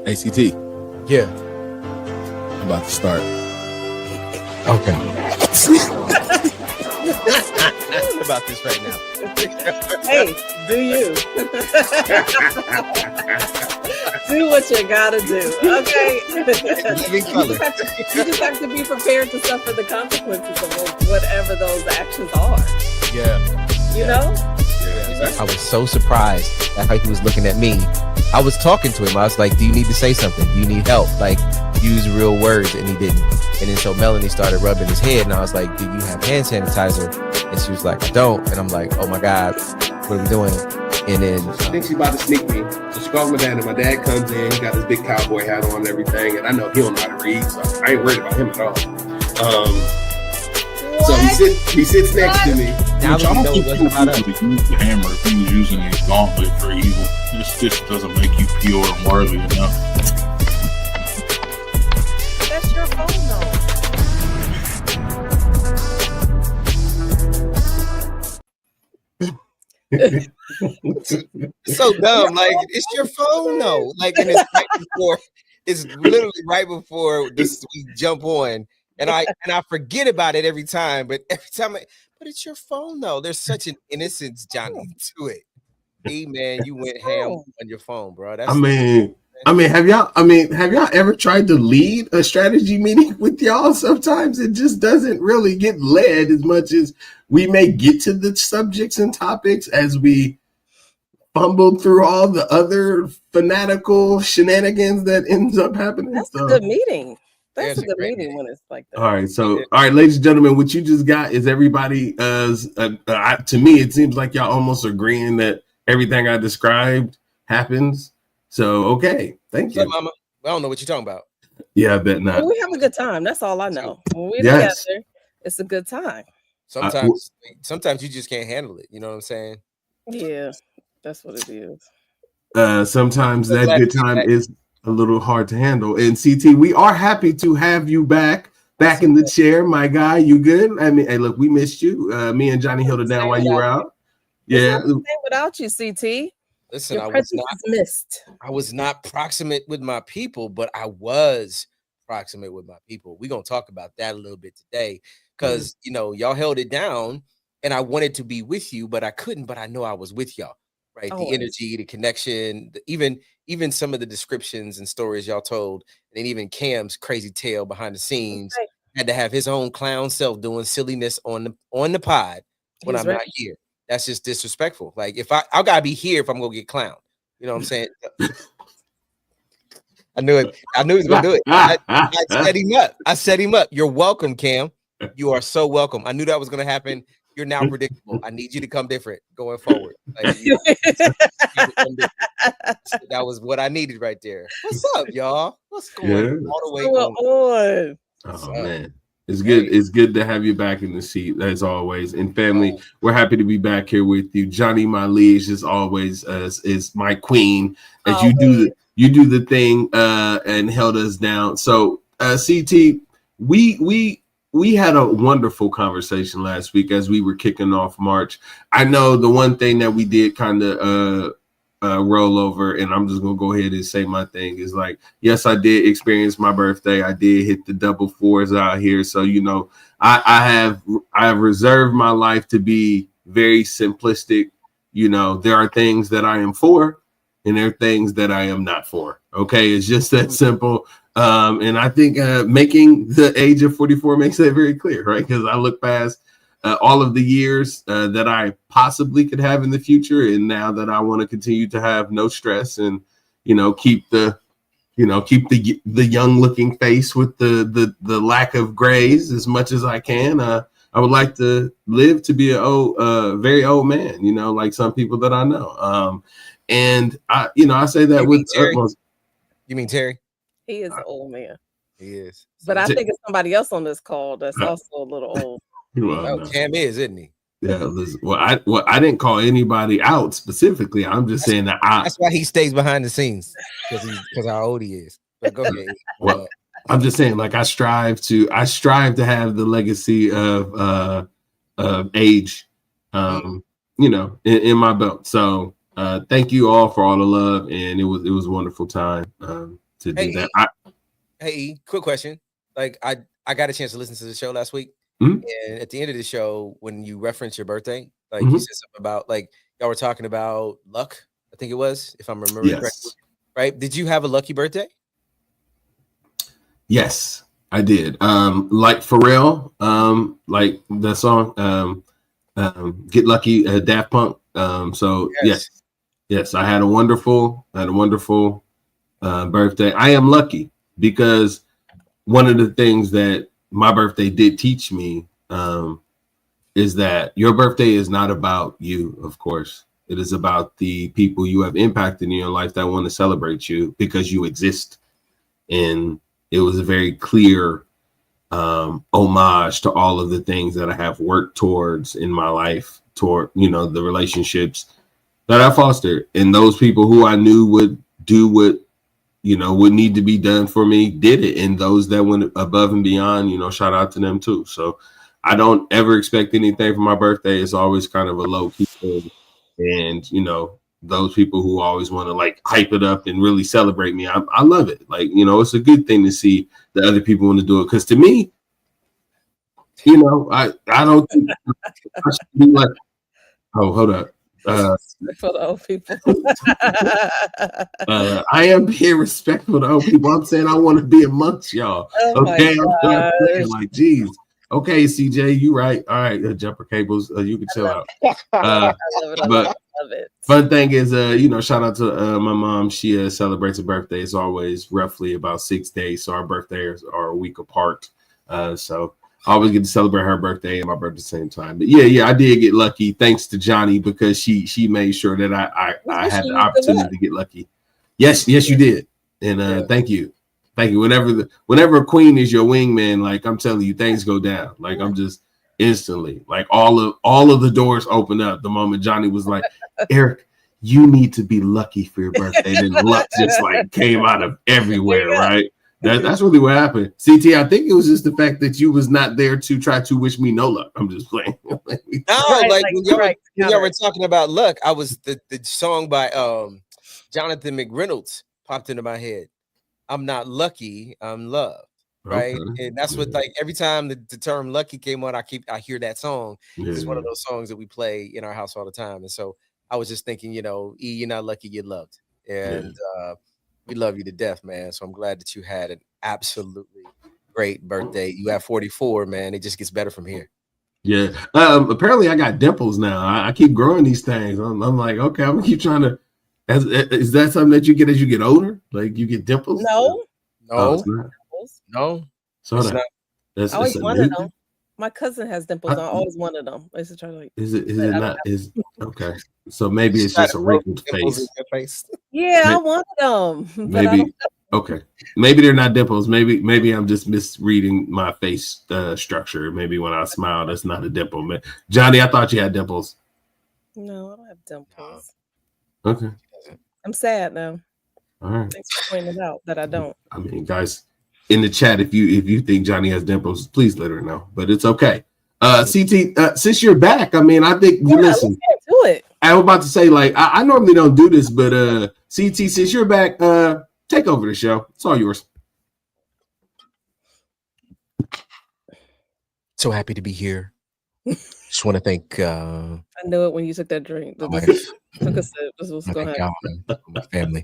ACT, Yeah. I'm about to start. Okay. About this right now. Hey, do you? Do what you gotta do, okay? Living color. You just have to be prepared to suffer the consequences of whatever those actions are. Yeah. You know? I was so surprised at how he was looking at me. I was talking to him. I was like, do you need to say something? Do you need help? Like, use real words. And he didn't. And then so Melanie started rubbing his head. And I was like, do you have hand sanitizer? And she was like, I don't. And I'm like, oh my God, what are we doing? And then I think she's about to sneak me. So she calls my dad, and my dad comes in. He got this big cowboy hat on and everything. And I know he don't know how to read, so I ain't worried about him at all. So he sits next to me. now Which I we don't know think what's people about us. would use the hammer if he was using a gauntlet for evil. This just doesn't make you pure and worthy enough. That's your phone, though. So dumb. Like, it's your phone, though. Like, and it's right before. It's literally right before this we jump on, and I forget about it every time. But every time, but it's your phone, though. There's such an innocence, Johnny, to it. Hey, man, you went ham on your phone, bro. That's Have y'all ever tried to lead a strategy meeting with y'all? Sometimes it just doesn't really get led as much as we may get to the subjects and topics as we fumbled through all the other fanatical shenanigans that ends up happening. That's a good meeting. That's There's a a good great meeting when it's like that. All right, ladies and gentlemen, what you just got is everybody. To me, it seems like y'all almost agreeing that everything I described happens. So, okay, thank you. So, Mama, I don't know what you're talking about. Yeah, I bet not. Well, we have a good time. That's all I know. When we're Yes. together, it's a good time. Sometimes you just can't handle it. You know what I'm saying? Yeah, that's what it is. Sometimes So that glad good to be time back. is a little hard to handle. And CT, we are happy to have you back in the chair, my guy. You good? I mean, hey, look, we missed you. Me and Johnny held it down while you were out. Yeah. It's not the same without you, CT. Listen, Your presence is missed. I was not proximate with my people, but I was proximate with my people. We're gonna talk about that a little bit today because y'all held it down and I wanted to be with you, but I couldn't. But I know I was with y'all, right? Always. The energy, the connection, even some of the descriptions and stories y'all told, and even Cam's crazy tale behind the scenes had to have his own clown self doing silliness on the pod when I'm not here. That's just disrespectful. Like if I gotta be here if I'm gonna get clowned. You know what I'm saying? I knew it. I knew he was gonna do it. I set him up. You're welcome, Cam. You are so welcome. I knew that was gonna happen. You're now predictable. I need you to come different going forward. Like, that was what I needed right there. What's up, y'all? What's going on all the way on? Oh man. It's good. It's good to have you back in the seat as always. And family, we're happy to be back here with you. Johnny, my liege, as always, is my queen. As you do the thing and held us down. So CT, we had a wonderful conversation last week as we were kicking off March. I know the one thing that we did kind of roll over, and I'm just gonna go ahead and say my thing is like, yes, I did experience my birthday. I did hit the double fours out here. So I have reserved my life to be very simplistic. There are things that I am for, and there are things that I am not for. Okay, it's just that simple. And I think making the age of 44 makes that very clear, right? Because I look past all of the years that I possibly could have in the future, and now that I want to continue to have no stress and keep the young looking face with the lack of grays as much as I can. I would like to live to be a very old man, like some people that I know. And I say that with utmost. You mean Terry? He is an old man. He is. But I think it's somebody else on this call that's also a little old. Well, Cam is, isn't he? Yeah. Listen, I didn't call anybody out specifically. I'm just saying that that's why he stays behind the scenes because how old he is. But go ahead. Well, I'm just saying, like I strive to have the legacy of age, in my belt. So thank you all for all the love, and it was a wonderful time. to Hey, do that. Hey, quick question. Like I got a chance to listen to the show last week, Mhm. and at the end of the show, when you reference your birthday, like you Mhm. said something about like y'all were talking about luck. I think it was, if I'm remembering correctly. Yes. Right? Did you have a lucky birthday? Yes, I did. Like Pharrell, like the song, Get Lucky, Daft Punk. So Yes. yes, I had a wonderful birthday. I am lucky because one of the things that my birthday did teach me is that your birthday is not about you, of course. It is about the people you have impacted in your life that want to celebrate you because you exist. And it was a very clear homage to all of the things that I have worked towards in my life, toward, the relationships that I fostered, and those people who I knew would do what, would need to be done for me, did it. And those that went above and beyond, shout out to them too. So I don't ever expect anything for my birthday. It's always kind of a low key thing. And, those people who always want to like hype it up and really celebrate me, I love it. Like, it's a good thing to see that other people want to do it. Because to me, I don't think I should be like, oh, hold up. For the old people. I am being respectful to old people. I'm saying I want to be amongst y'all. Oh Okay, my I'm like, geez. Okay, CJ, you right. All right, jumper cables. You can chill out. I love it. I But love it. fun thing is, shout out to my mom. She celebrates her birthday. It's always roughly about 6 days, so our birthdays are a week apart. So I always get to celebrate her birthday and my birthday at the same time. But yeah, I did get lucky thanks to Johnny because she made sure that I had the opportunity to get lucky. Yes, you did. And thank you. Whenever a queen is your wingman, like I'm telling you, things go down. Like I'm just instantly, like all of the doors open up the moment Johnny was like, Eric, you need to be lucky for your birthday. Then luck just like came out of everywhere, right? That's really what happened. CT, I think it was just the fact that you was not there to try to wish me no luck. I'm just playing. No, Right, like when y'all were right. talking about luck, I was the song by Jonathan McReynolds popped into my head. I'm not lucky, I'm loved. Right. Okay. And that's what, like, every time the term lucky came on, I hear that song. It's one of those songs that we play in our house all the time. And so I was just thinking, E, you're not lucky, you're loved. And we love you to death, man. So I'm glad that you had an absolutely great birthday. You have 44, man. It just gets better from here. Yeah. Apparently I got dimples now. I keep growing these things. I'm like, okay, I'm gonna keep trying to. Is that something that you get as you get older? Like you get dimples? No. Oh, it's not. No. So It's not. that's I always a wanted new them. My cousin has dimples. I always wanted them. I used to try to like. Is it not? Is okay. So maybe it's just a wrinkled Dimples in face. your face. Yeah, I wanted them. But Maybe okay. Maybe they're not dimples. Maybe I'm just misreading my face structure. Maybe when I smile, that's not a dimple. But Johnny, I thought you had dimples. No, I don't have dimples. Okay. I'm sad now. All right. Thanks for pointing it out that I don't. I mean, guys, in the chat, if you think Johnny has dimples, please let her know. But it's okay. CT, since you're back, I mean, I think you listen. Let's get to it. I was about to say, like, I normally don't do this, but CT, since you're back, take over the show. It's all yours. So happy to be here. Just want to thank I knew it when you took that drink. my Took a sip. This was going to thank happen. y'all and my family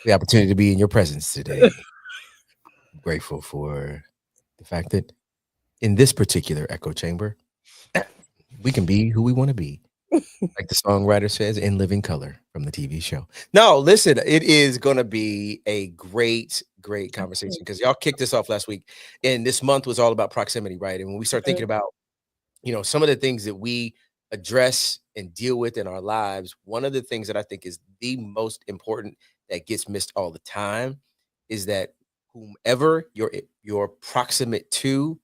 for the opportunity to be in your presence today. I'm grateful for the fact that in this particular echo chamber, we can be who we want to be. Like the songwriter says, in living color from the TV show. No, listen, it is going to be a great conversation because y'all kicked us off last week. And this month was all about proximity, right? And when we start thinking about, some of the things that we address and deal with in our lives, one of the things that I think is the most important that gets missed all the time is that whomever you're proximate to,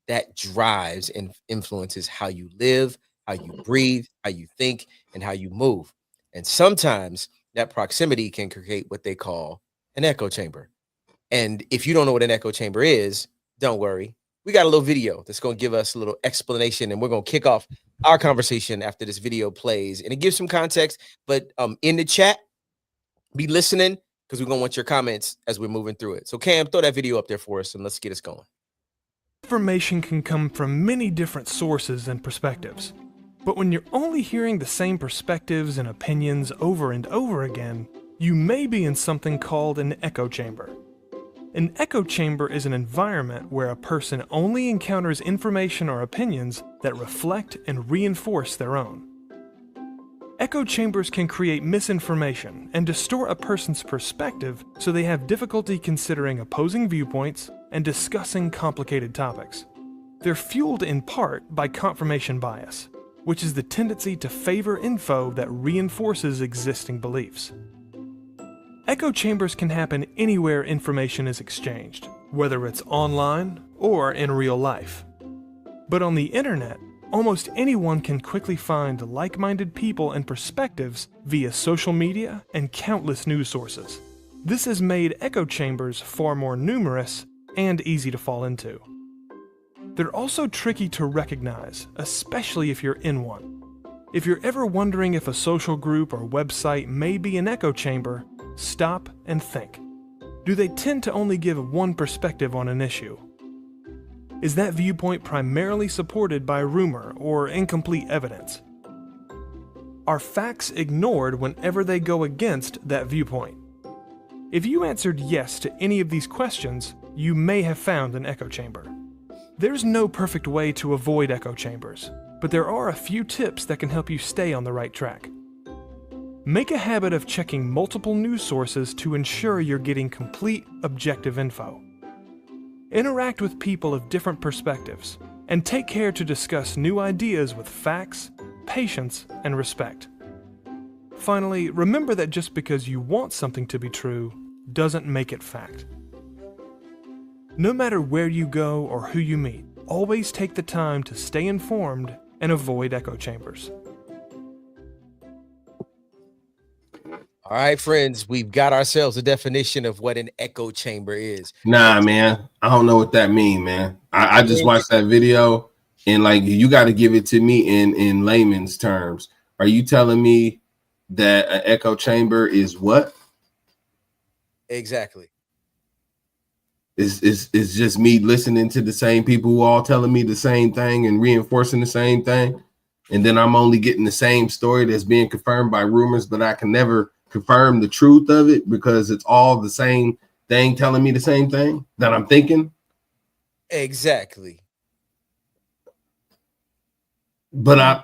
that drives and influences how you live, how you breathe, how you think, and how you move. And sometimes that proximity can create what they call an echo chamber. And if you don't know what an echo chamber is, don't worry. We got a little video that's going to give us a little explanation, and we're going to kick off our conversation after this video plays. And it gives some context, but in the chat, be listening because we're going to want your comments as we're moving through it. So Cam, throw that video up there for us and let's get us going. Information can come from many different sources and perspectives. But when you're only hearing the same perspectives and opinions over and over again, you may be in something called an echo chamber. An echo chamber is an environment where a person only encounters information or opinions that reflect and reinforce their own. Echo chambers can create misinformation and distort a person's perspective so they have difficulty considering opposing viewpoints and discussing complicated topics. They're fueled in part by confirmation bias, which is the tendency to favor info that reinforces existing beliefs. Echo chambers can happen anywhere information is exchanged, whether it's online or in real life. But on the internet, almost anyone can quickly find like-minded people and perspectives via social media and countless news sources. This has made echo chambers far more numerous and easy to fall into. They're also tricky to recognize, especially if you're in one. If you're ever wondering if a social group or website may be an echo chamber, stop and think. Do they tend to only give one perspective on an issue? Is that viewpoint primarily supported by rumor or incomplete evidence? Are facts ignored whenever they go against that viewpoint? If you answered yes to any of these questions, you may have found an echo chamber. There's no perfect way to avoid echo chambers, but there are a few tips that can help you stay on the right track. Make a habit of checking multiple news sources to ensure you're getting complete, objective info. Interact with people of different perspectives, and take care to discuss new ideas with facts, patience, and respect. Finally, remember that just because you want something to be true doesn't make it fact. No matter where you go or who you meet, always take the time to stay informed and avoid echo chambers. All right, friends, we've got ourselves a definition of what an echo chamber is. Nah, man, I don't know what that mean, man. I just watched that video, and like, you got to give it to me in layman's terms. Are you telling me that an echo chamber is what? Exactly. It's just me listening to the same people who all telling me the same thing and reinforcing the same thing, and then I'm only getting the same story that's being confirmed by rumors, but I can never confirm the truth of it because it's all the same thing telling me the same thing that I'm thinking. Exactly. But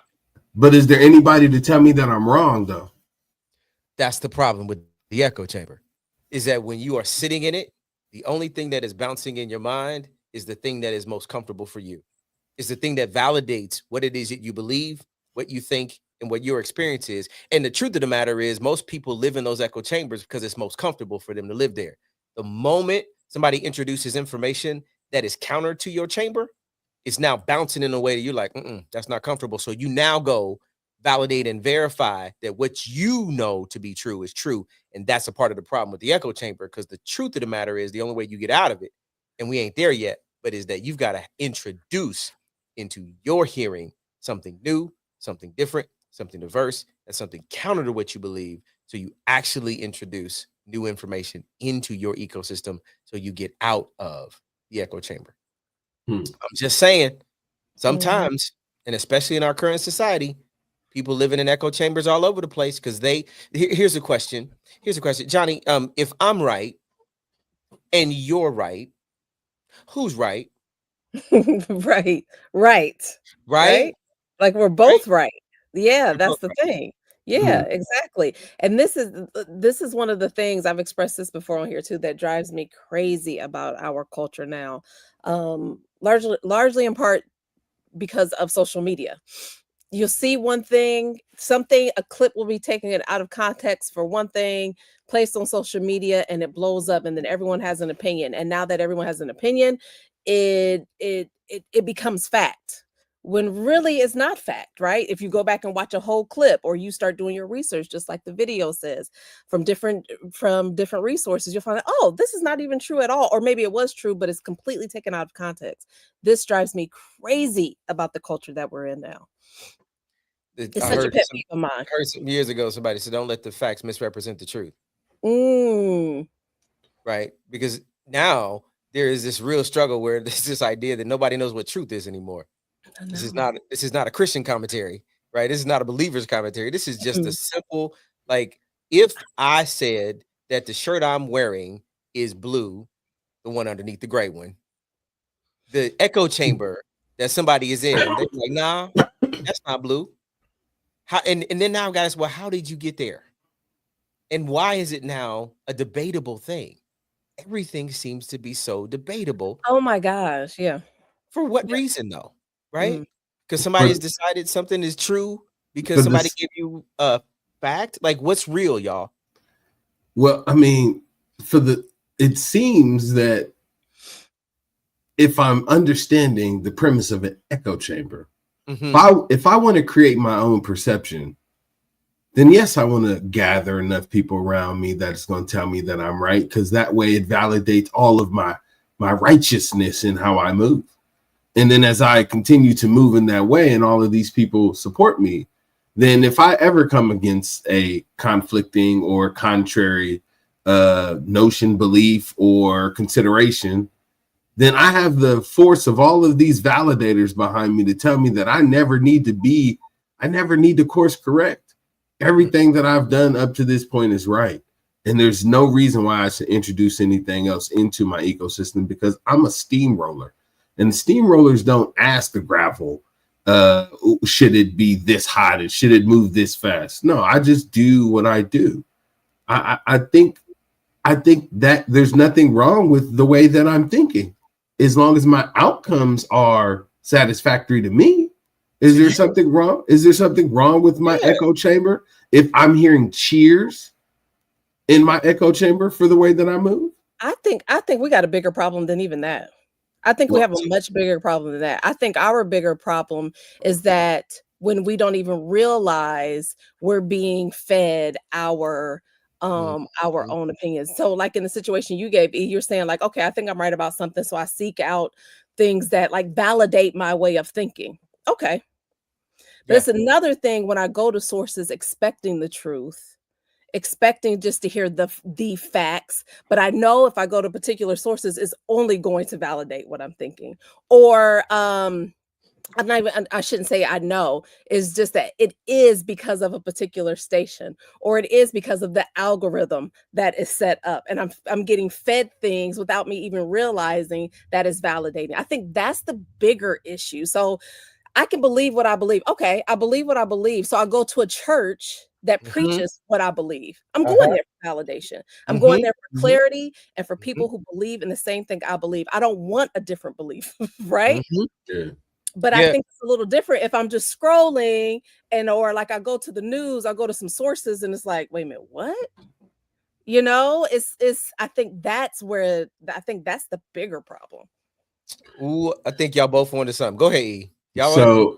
is there anybody to tell me that I'm wrong though? That's the problem with the echo chamber, is that when you are sitting in it, the only thing that is bouncing in your mind is the thing that is most comfortable for you. It's the thing that validates what it is that you believe, what you think, and what your experience is. And the truth of the matter is most people live in those echo chambers because it's most comfortable for them to live there. The moment somebody introduces information that is counter to your chamber, it's now bouncing in a way that you're like, that's not comfortable. So you now go validate and verify that what you know to be true is true. And that's a part of the problem with the echo chamber, because the truth of the matter is the only way you get out of it, and we ain't there yet, but is that you've got to introduce into your hearing something new, something different, something diverse, and something counter to what you believe. So you actually introduce new information into your ecosystem so you get out of the echo chamber. I'm just saying, sometimes, and especially in our current society, people living in echo chambers all over the place because here's a question. Johnny, if I'm right and you're right, who's right? Right. Like we're both right. Yeah, that's the thing. Yeah, exactly. And this is one of the things I've expressed this before on here too that drives me crazy about our culture now. Largely in part because of social media. You'll see one thing, a clip will be taken it out of context for one thing, placed on social media, and it blows up, and then everyone has an opinion. And now that everyone has an opinion, it becomes fact. When really it's not fact, right? If you go back and watch a whole clip, or you start doing your research, just like the video says, from different resources, you'll find out, oh, this is not even true at all. Or maybe it was true, but it's completely taken out of context. This drives me crazy about the culture that we're in now. It's such a pet peeve of mine. I heard some years ago, somebody said, don't let the facts misrepresent the truth. Right? Because now there is this real struggle where there's this idea that nobody knows what truth is anymore. This is not a Christian commentary, right? This is not a believer's commentary. This is just a simple, like, if I said that the shirt I'm wearing is blue, the one underneath the gray one, the echo chamber that somebody is in, they're like, nah, that's not blue. How, and then now guys, well, how did you get there? And why is it now a debatable thing? Everything seems to be so debatable. Oh my gosh, yeah. For what reason though? Right? Because somebody has decided something is true because somebody gave you a fact. Like, what's real, y'all? Well, I mean, it seems that if I'm understanding the premise of an echo chamber, if I want to create my own perception, then yes, I want to gather enough people around me that's going to tell me that I'm right, because that way it validates all of my righteousness in how I move. And then as I continue to move in that way and all of these people support me, then if I ever come against a conflicting or contrary notion, belief, or consideration, then I have the force of all of these validators behind me to tell me that I never need to course correct. Everything that I've done up to this point is right. And there's no reason why I should introduce anything else into my ecosystem, because I'm a steamroller. And steamrollers don't ask the gravel, should it be this hot? And should it move this fast? No, I just do what I do. I think that there's nothing wrong with the way that I'm thinking, as long as my outcomes are satisfactory to me. Is there something wrong? Is there something wrong with my echo chamber if I'm hearing cheers in my echo chamber for the way that I move? I think we got a bigger problem than even that. I think we have a much bigger problem than that. I think our bigger problem is that when we don't even realize we're being fed our own opinions. So like in the situation you gave, you're saying like, okay, I think I'm right about something, so I seek out things that like validate my way of thinking. Okay. But it's another thing when I go to sources expecting the truth, expecting just to hear the facts, but I know if I go to particular sources, it's only going to validate what I'm thinking. Or I shouldn't say I know, it's just that it is because of a particular station, or it is because of the algorithm that is set up, and I'm getting fed things without me even realizing that is validating. I think that's the bigger issue. So I can believe what I believe. Okay, I believe what I believe. So I go to a church that preaches what I believe. I'm going there for validation. I'm going there for clarity and for people who believe in the same thing I believe. I don't want a different belief, right? But I think it's a little different if I'm just scrolling or like I go to the news, I go to some sources and it's like, wait a minute, what? You know, I think that's the bigger problem. Ooh, I think y'all both wanted something. Go ahead, E. And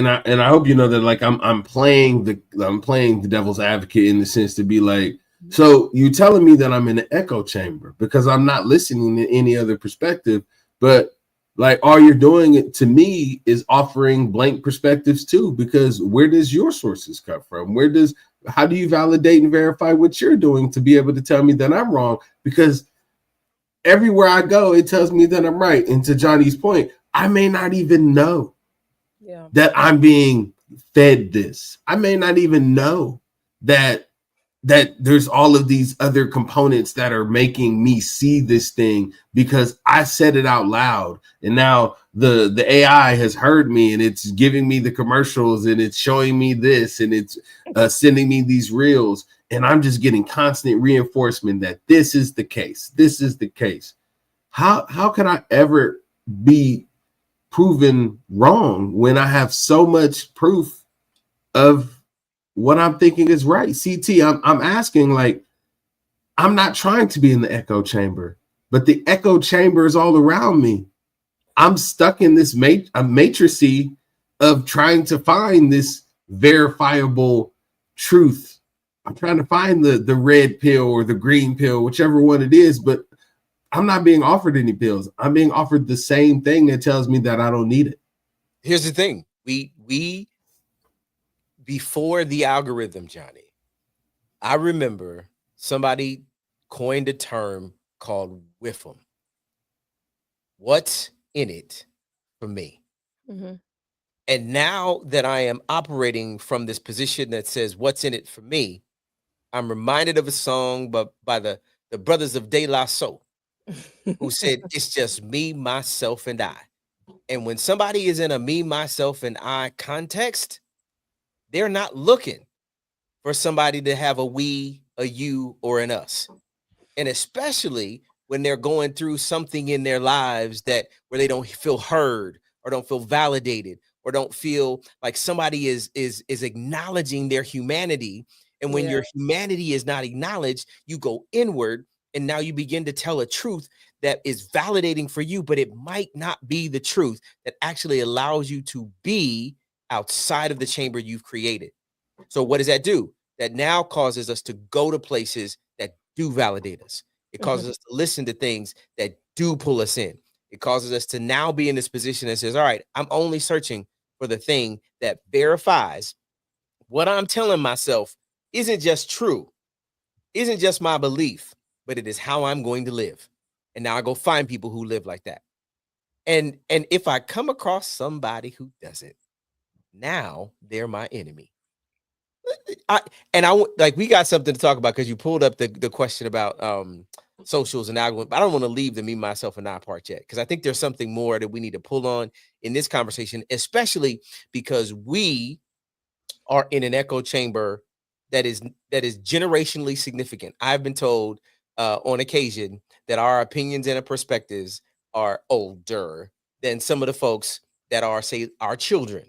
I hope you know that like I'm playing the devil's advocate in the sense to be like, so you telling me that I'm in an echo chamber because I'm not listening to any other perspective, but like all you're doing it to me is offering blank perspectives too, because where does your sources come from? How do you validate and verify what you're doing to be able to tell me that I'm wrong? Because everywhere I go, it tells me that I'm right. And to Johnny's point, I may not even know that I'm being fed this. I may not even know that there's all of these other components that are making me see this thing because I said it out loud. And now the AI has heard me and it's giving me the commercials and it's showing me this and it's sending me these reels. And I'm just getting constant reinforcement that this is the case. This is the case. How can I ever be proven wrong when I have so much proof of what I'm thinking is right? CT, I'm asking, like, I'm not trying to be in the echo chamber, but the echo chamber is all around me. I'm stuck in this matricy of trying to find this verifiable truth. I'm trying to find the red pill or the green pill, whichever one it is, but I'm not being offered any pills. I'm being offered the same thing that tells me that I don't need it. Here's the thing. We before the algorithm, Johnny, I remember somebody coined a term called whiffum. What's in it for me? Mm-hmm. And now that I am operating from this position that says, what's in it for me? I'm reminded of a song by the brothers of De La Soul, who said, it's just me, myself, and I. And when somebody is in a me, myself, and I context, they're not looking for somebody to have a we, a you, or an us. And especially when they're going through something in their lives that where they don't feel heard or don't feel validated or don't feel like somebody is acknowledging their humanity. And when your humanity is not acknowledged, you go inward, and now you begin to tell a truth that is validating for you, but it might not be the truth that actually allows you to be outside of the chamber you've created. So what does that do? That now causes us to go to places that do validate us. It causes us to listen to things that do pull us in. It causes us to now be in this position that says, all right, I'm only searching for the thing that verifies what I'm telling myself isn't just true, isn't just my belief, but it is how I'm going to live. And now I go find people who live like that. And if I come across somebody who doesn't, now they're my enemy. We got something to talk about because you pulled up the question about socials and algorithms. I don't want to leave the me, myself, and I part yet, because I think there's something more that we need to pull on in this conversation, especially because we are in an echo chamber that is generationally significant. I've been told on occasion that our opinions and our perspectives are older than some of the folks that are, say, our children.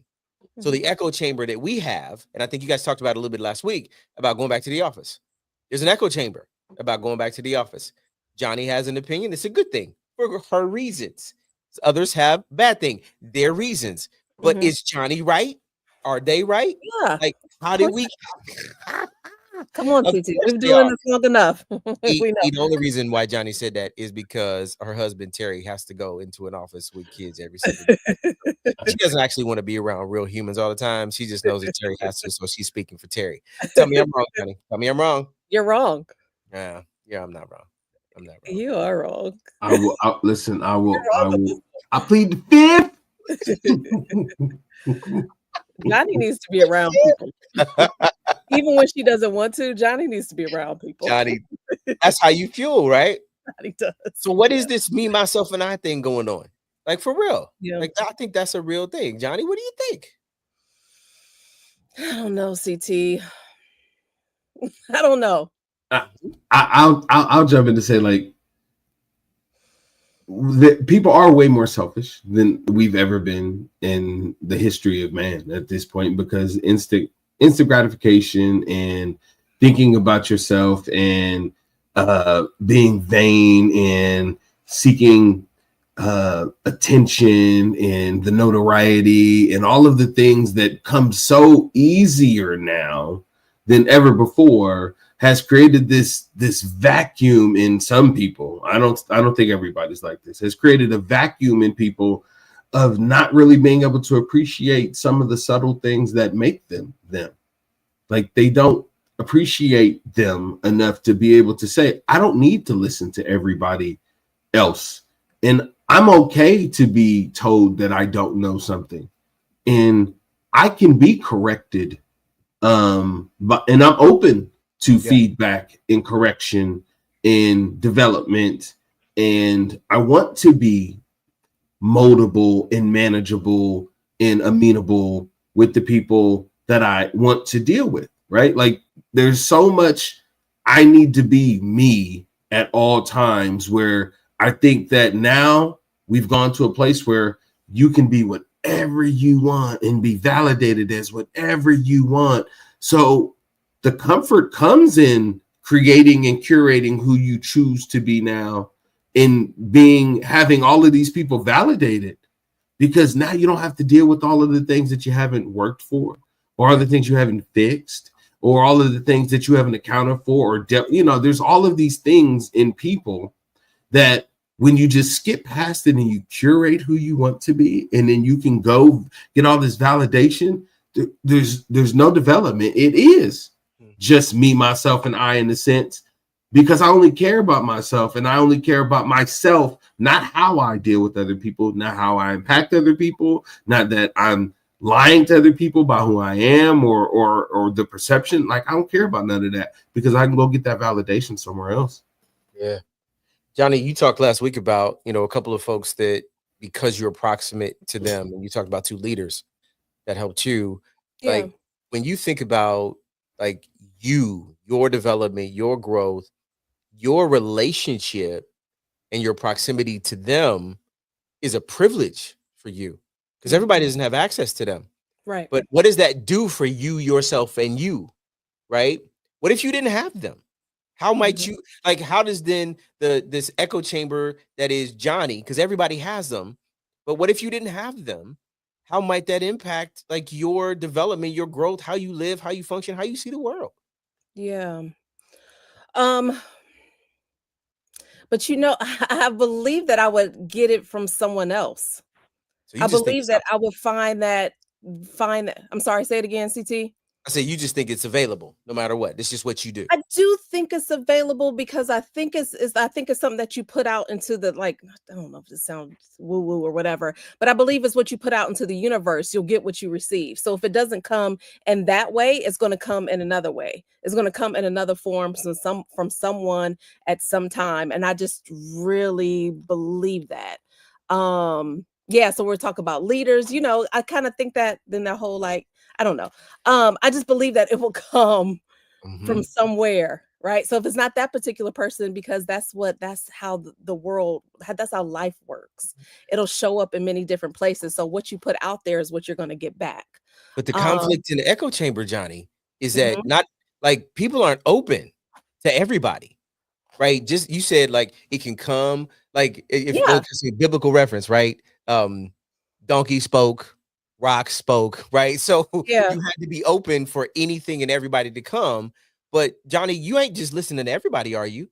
So the echo chamber that we have, and I think you guys talked about it a little bit last week about going back to the office. There's an echo chamber about going back to the office. Johnny has an opinion. It's a good thing for her reasons. Others have bad thing, their reasons. But is Johnny right? Are they right? Yeah. Like, how did we? Come on, TT. We've been doing this long enough. The only reason why Johnny said that is because her husband, Terry, has to go into an office with kids every single day. She doesn't actually want to be around real humans all the time. She just knows that Terry has to, so she's speaking for Terry. Tell me I'm wrong, Johnny. Tell me I'm wrong. You're wrong. Yeah, I'm not wrong. I'm not wrong. You are wrong. I will listen. I plead the fifth. Johnny needs to be around people. Even when she doesn't want to, Johnny needs to be around people. Johnny, that's how you fuel, right? Johnny does. So what is this me, myself, and I thing going on? Like, for real? Yeah. Like, I think that's a real thing. Johnny, what do you think? I don't know, CT. I don't know. I'll jump in to say, like, people are way more selfish than we've ever been in the history of man at this point, because instant gratification and thinking about yourself and being vain and seeking attention and the notoriety and all of the things that come so easier now than ever before has created this vacuum in some people. I don't think everybody's like this. Has created a vacuum in people of not really being able to appreciate some of the subtle things that make them. Like, they don't appreciate them enough to be able to say, I don't need to listen to everybody else. And I'm okay to be told that I don't know something. And I can be corrected. And I'm open to feedback and correction and development. And I want to be moldable and manageable and amenable with the people that I want to deal with, right? Like, there's so much I need to be me at all times, where I think that now we've gone to a place where you can be whatever you want and be validated as whatever you want. So the comfort comes in creating and curating who you choose to be now, in having all of these people validated, because now you don't have to deal with all of the things that you haven't worked for, or all the things you haven't fixed, or all of the things that you haven't accounted for, or there's all of these things in people that when you just skip past it and you curate who you want to be, and then you can go get all this validation, there's no development. It is just me, myself, and I in a sense, because I only care about myself and I only care about myself, not how I deal with other people, not how I impact other people, not that I'm lying to other people about who I am or the perception. Like, I don't care about none of that because I can go get that validation somewhere else. Yeah. Johnny, you talked last week about, a couple of folks that because you're proximate to them, and you talked about 2 leaders that helped you. Yeah. Like, when you think about like your development, your growth, your relationship, and your proximity to them is a privilege for you because everybody doesn't have access to them. Right. But what does that do for you, yourself, and you? Right? What if you didn't have them? How might you, like, how does then this echo chamber that is Johnny, because everybody has them, but what if you didn't have them? How might that impact like your development, your growth, how you live, how you function, how you see the world? Yeah. But I believe that I would get it from someone else. So you I just think believe that I would find that. I'm sorry, say it again, CT. I say you just think it's available no matter what. It's just what you do. I do think it's available because I think it's something that you put out into the, like, I don't know if it sounds woo-woo or whatever, but I believe it's what you put out into the universe. You'll get what you receive. So if it doesn't come in that way, it's going to come in another way. It's going to come in another form from someone at some time. And I just really believe that. Yeah, so we're talking about leaders, I kind of think that then the whole, like, I don't know. I just believe that it will come from somewhere, right? So if it's not that particular person, because that's how the world, that's how life works. It'll show up in many different places. So what you put out there is what you're going to get back. But the conflict in the echo chamber, Johnny, is that not like people aren't open to everybody, right? Just you said like it can come like if it's a biblical reference, right? Donkey spoke, rock spoke, right? So you had to be open for anything and everybody to come. But Johnny, you ain't just listening to everybody, are you?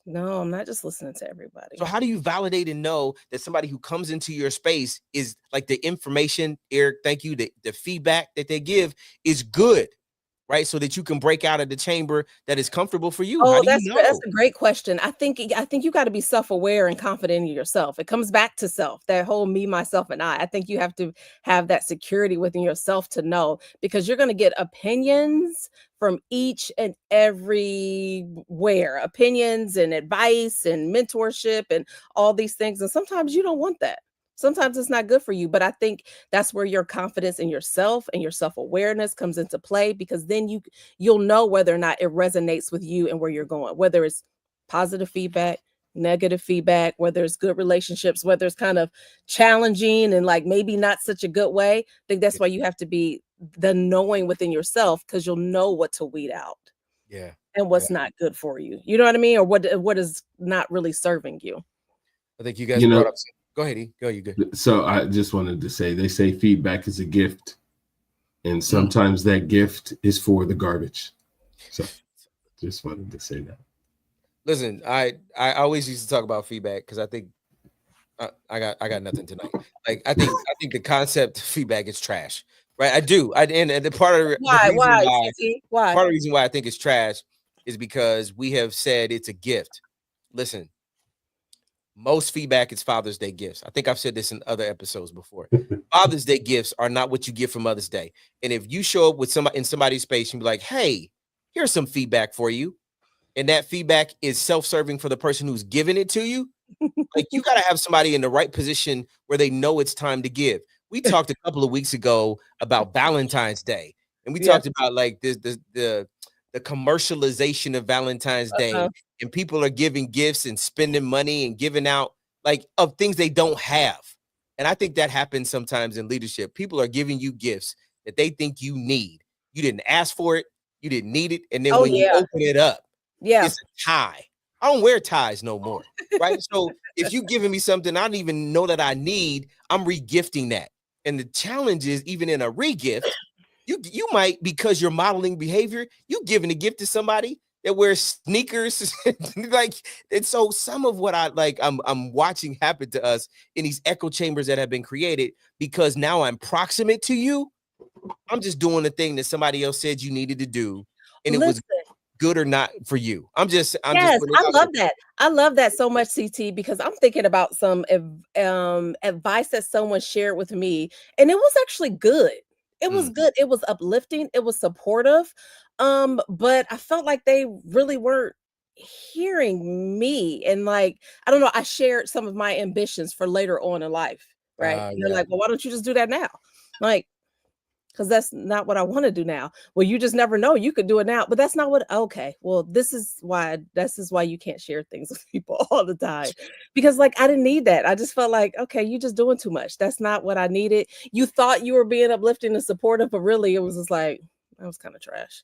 No, I'm not just listening to everybody. So how do you validate and know that somebody who comes into your space is like the information, Eric, thank you, the feedback that they give is good, right? So that you can break out of the chamber that is comfortable for you. How do you know? That's a great question. I think you got to be self-aware and confident in yourself. It comes back to self, that whole me, myself, and I. I think you have to have that security within yourself to know, because you're going to get opinions from each and everywhere, opinions and advice and mentorship and all these things. And sometimes you don't want that. Sometimes it's not good for you, but I think that's where your confidence in yourself and your self-awareness comes into play, because then you'll know whether or not it resonates with you and where you're going, whether it's positive feedback, negative feedback, whether it's good relationships, whether it's kind of challenging and like maybe not such a good way. I think that's why you have to be the knowing within yourself, because you'll know what to weed out. Yeah. And what's not good for you. You know what I mean? Or what is not really serving you. I think you guys brought up. Go ahead, E. Go, you good. So I just wanted to say, they say feedback is a gift, and sometimes that gift is for the garbage. So just wanted to say that. Listen, I always used to talk about feedback because I think I got nothing tonight. Like I think the concept of feedback is trash, right? I do. And the part of why part of the reason why I think it's trash is because we have said it's a gift. Listen. Most feedback is Father's Day gifts. I think I've said this in other episodes before. Father's Day gifts are not what you get for Mother's Day. And if you show up with somebody in somebody's space and be like, hey, here's some feedback for you, and that feedback is self-serving for the person who's giving it to you, like you got to have somebody in the right position where they know it's time to give. We talked a couple of weeks ago about Valentine's Day, and we talked about like the commercialization of Valentine's Day, and people are giving gifts and spending money and giving out like of things they don't have. And I think that happens sometimes in leadership. People are giving you gifts that they think you need. You didn't ask for it. You didn't need it. And then when you open it up, it's a tie. I don't wear ties no more, right? So if you giving me something I don't even know that I need, I'm re-gifting that. And the challenge is, even in a re-gift, you might, because you're modeling behavior, you giving a gift to somebody that wears sneakers. Like, and so some of what I'm watching happen to us in these echo chambers that have been created, because now I'm proximate to you. I'm just doing the thing that somebody else said you needed to do. And it was good or not for you. I'm just Yes, putting it I out love there. that. I love that so much, CT, because I'm thinking about some advice that someone shared with me, and it was actually good. It was good. It was uplifting. It was supportive. But I felt like they really weren't hearing me. And like, I don't know, I shared some of my ambitions for later on in life, right? And they're Yeah. like, well, why don't you just do that now? Like, because that's not what I want to do now. Well, you just never know. You could do it now, but that's not what. Okay, well, this is why you can't share things with people all the time, because like I didn't need that. I just felt like, okay, you just doing too much. That's not what I needed. You thought you were being uplifting and supportive, but really it was just like that was kind of trash.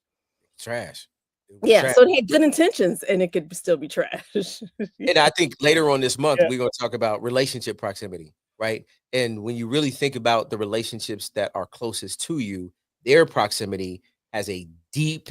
Trash. It was Yeah, trash. so it had good intentions and it could still be trash. And I think later on this month, Yeah. we're going to talk about relationship proximity, right? And when you really think about the relationships that are closest to you, their proximity has a deep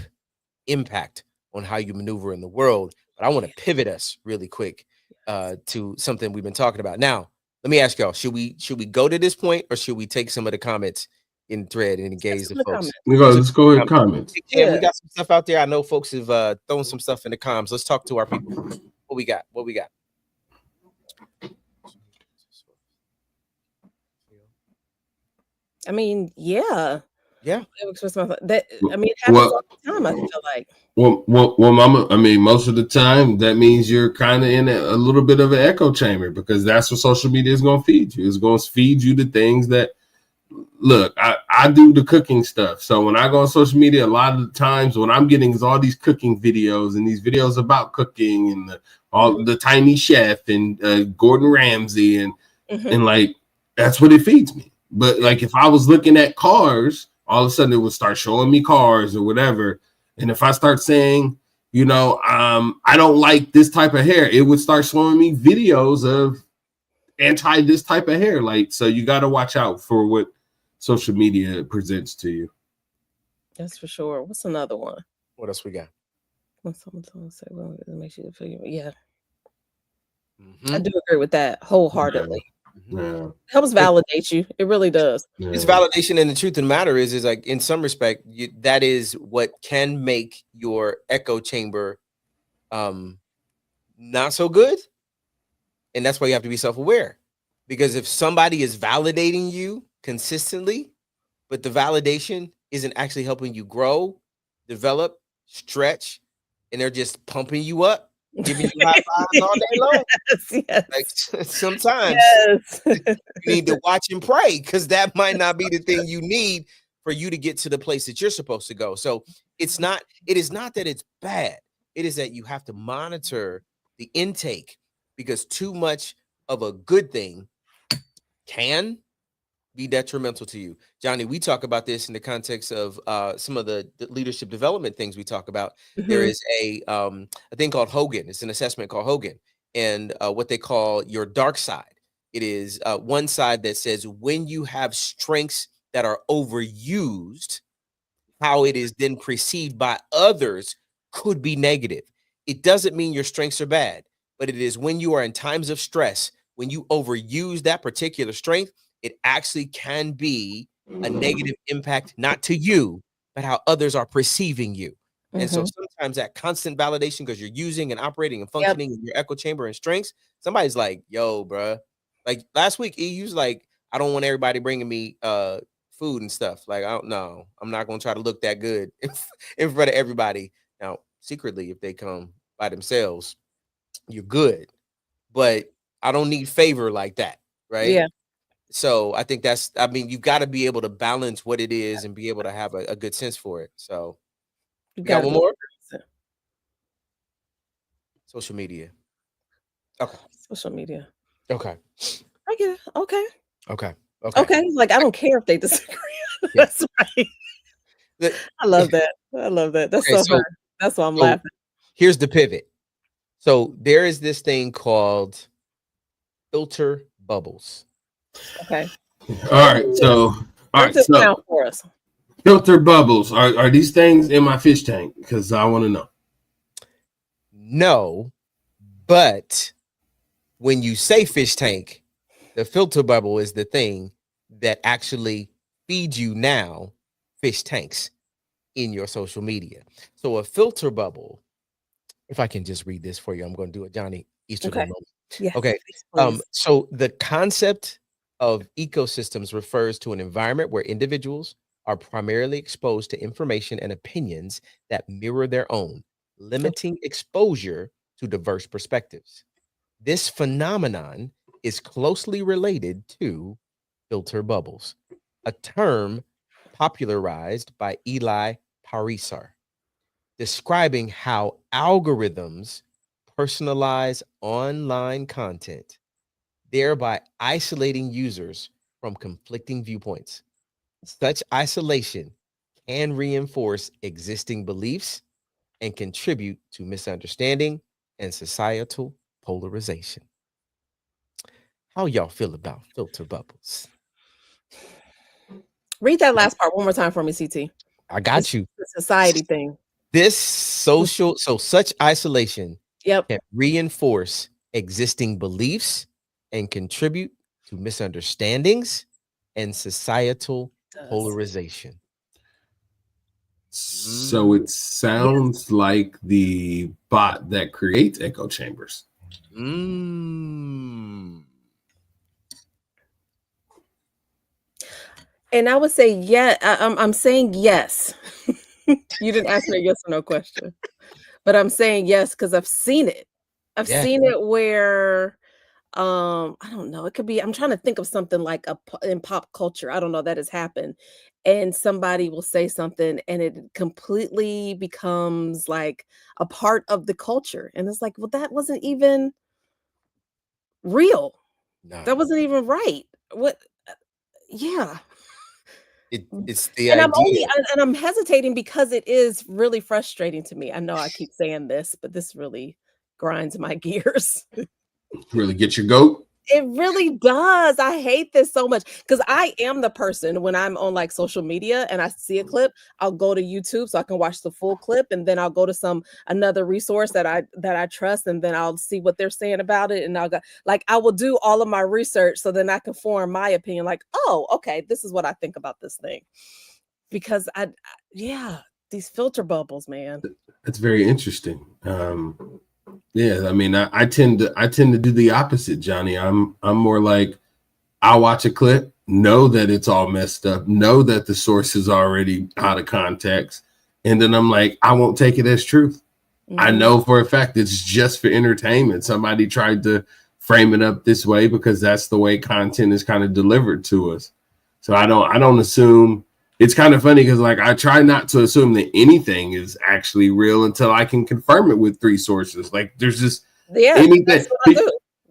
impact on how you maneuver in the world. But I want to pivot us really quick to something we've been talking about. Now, let me ask y'all, should we go to this point, or should we take some of the comments in thread and engage the folks? Let's go ahead, comments. Yeah, we got some stuff out there. I know folks have thrown some stuff in the comments. Let's talk to our people. What we got? I mean, yeah. Yeah. That, I mean, it happens all the time, I feel like. Well, Mama, I mean, most of the time, that means you're kind of in a little bit of an echo chamber, because that's what social media is going to feed you. It's going to feed you the things that, look, I do the cooking stuff. So when I go on social media, a lot of the times what I'm getting is all these cooking videos and these videos about cooking and all the tiny chef and Gordon Ramsay and like, that's what it feeds me. But like, if I was looking at cars, all of a sudden it would start showing me cars or whatever. And if I start saying, I don't like this type of hair, it would start showing me videos of anti this type of hair. Like, so you got to watch out for what social media presents to you. That's for sure. What's another one? What else we got? When someone say, well, it makes you feel, yeah. I do agree with that wholeheartedly. Yeah. Helps validate you. It really does. Yeah. It's validation, and the truth of the matter is like, in some respect, that is what can make your echo chamber not so good. And that's why you have to be self-aware, because if somebody is validating you consistently, but the validation isn't actually helping you grow, develop, stretch, and they're just pumping you up, giving you high fives all day long. Yes. Like, sometimes you need to watch and pray, because that might not be the thing you need for you to get to the place that you're supposed to go. So it is not that it's bad. It is that you have to monitor the intake, because too much of a good thing can be detrimental to you. Johnny, we talk about this in the context of some of the leadership development things we talk about. There is a thing called Hogan. It's an assessment called Hogan, and what they call your dark side. It is one side that says when you have strengths that are overused, how it is then perceived by others could be negative. It doesn't mean your strengths are bad, but it is when you are in times of stress, when you overuse that particular strength, it actually can be a negative impact, not to you, but how others are perceiving you. And so sometimes that constant validation, because you're using and operating and functioning in your echo chamber and strengths, somebody's like, yo, bruh. Like last week, he was like, I don't want everybody bringing me food and stuff. Like, I don't know. I'm not going to try to look that good in front of everybody. Now, secretly, if they come by themselves, you're good. But I don't need favor like that, right? Yeah. So I think you got to be able to balance what it is and be able to have a good sense for it. So you got one more? Social media. Okay. Social media. Okay. I get it. Okay. Okay. Like, I don't care if they disagree. That's right. I love that. That's okay, so hard. That's why I'm laughing. Here's the pivot. So there is this thing called filter bubbles. Okay. All right. So for us. Filter bubbles. Are these things in my fish tank? Because I want to know. No, but when you say fish tank, the filter bubble is the thing that actually feeds you now fish tanks in your social media. So a filter bubble if I can just read this for you, I'm going to do it, Johnny. Easterly Okay. moment. Yes. Okay. Please. So the concept of ecosystems refers to an environment where individuals are primarily exposed to information and opinions that mirror their own, limiting exposure to diverse perspectives. This phenomenon is closely related to filter bubbles, a term popularized by Eli Parisar, describing how algorithms personalize online content, thereby isolating users from conflicting viewpoints. Such isolation can reinforce existing beliefs and contribute to misunderstanding and societal polarization. How y'all feel about filter bubbles? Read that last part one more time for me, CT. I got you. The society thing. This such isolation Yep. can reinforce existing beliefs and contribute to misunderstandings and societal polarization. So it sounds like the bot that creates echo chambers. And I would say, yeah, I'm saying yes. You didn't ask me a yes or no question, but I'm saying yes because I've seen it. I've seen it where, I don't know. It could be. I'm trying to think of something like in pop culture. I don't know that has happened, and somebody will say something, and it completely becomes like a part of the culture, and it's like, well, that wasn't even real. No. That wasn't even right. What? Yeah. It's the And idea. I'm hesitating because it is really frustrating to me. I know I keep saying this, but this really grinds my gears. Really get your goat. It really does. I hate this so much because I am the person when I'm on like social media and I see a clip, I'll go to YouTube so I can watch the full clip, and then I'll go to another resource that I trust, and then I'll see what they're saying about it, and I'll go like I will do all of my research so then I can form my opinion. Like, oh, okay, this is what I think about this thing, because yeah, these filter bubbles, man. That's very interesting. Yeah, I mean, I tend to do the opposite, Johnny. I'm more like, I'll watch a clip, know that it's all messed up, know that the source is already out of context, and then I'm like, I won't take it as truth. I know for a fact it's just for entertainment. Somebody tried to frame it up this way because that's the way content is kind of delivered to us. So I don't assume. It's kind of funny because like I try not to assume that anything is actually real until I can confirm it with 3 sources. Like there's just anything.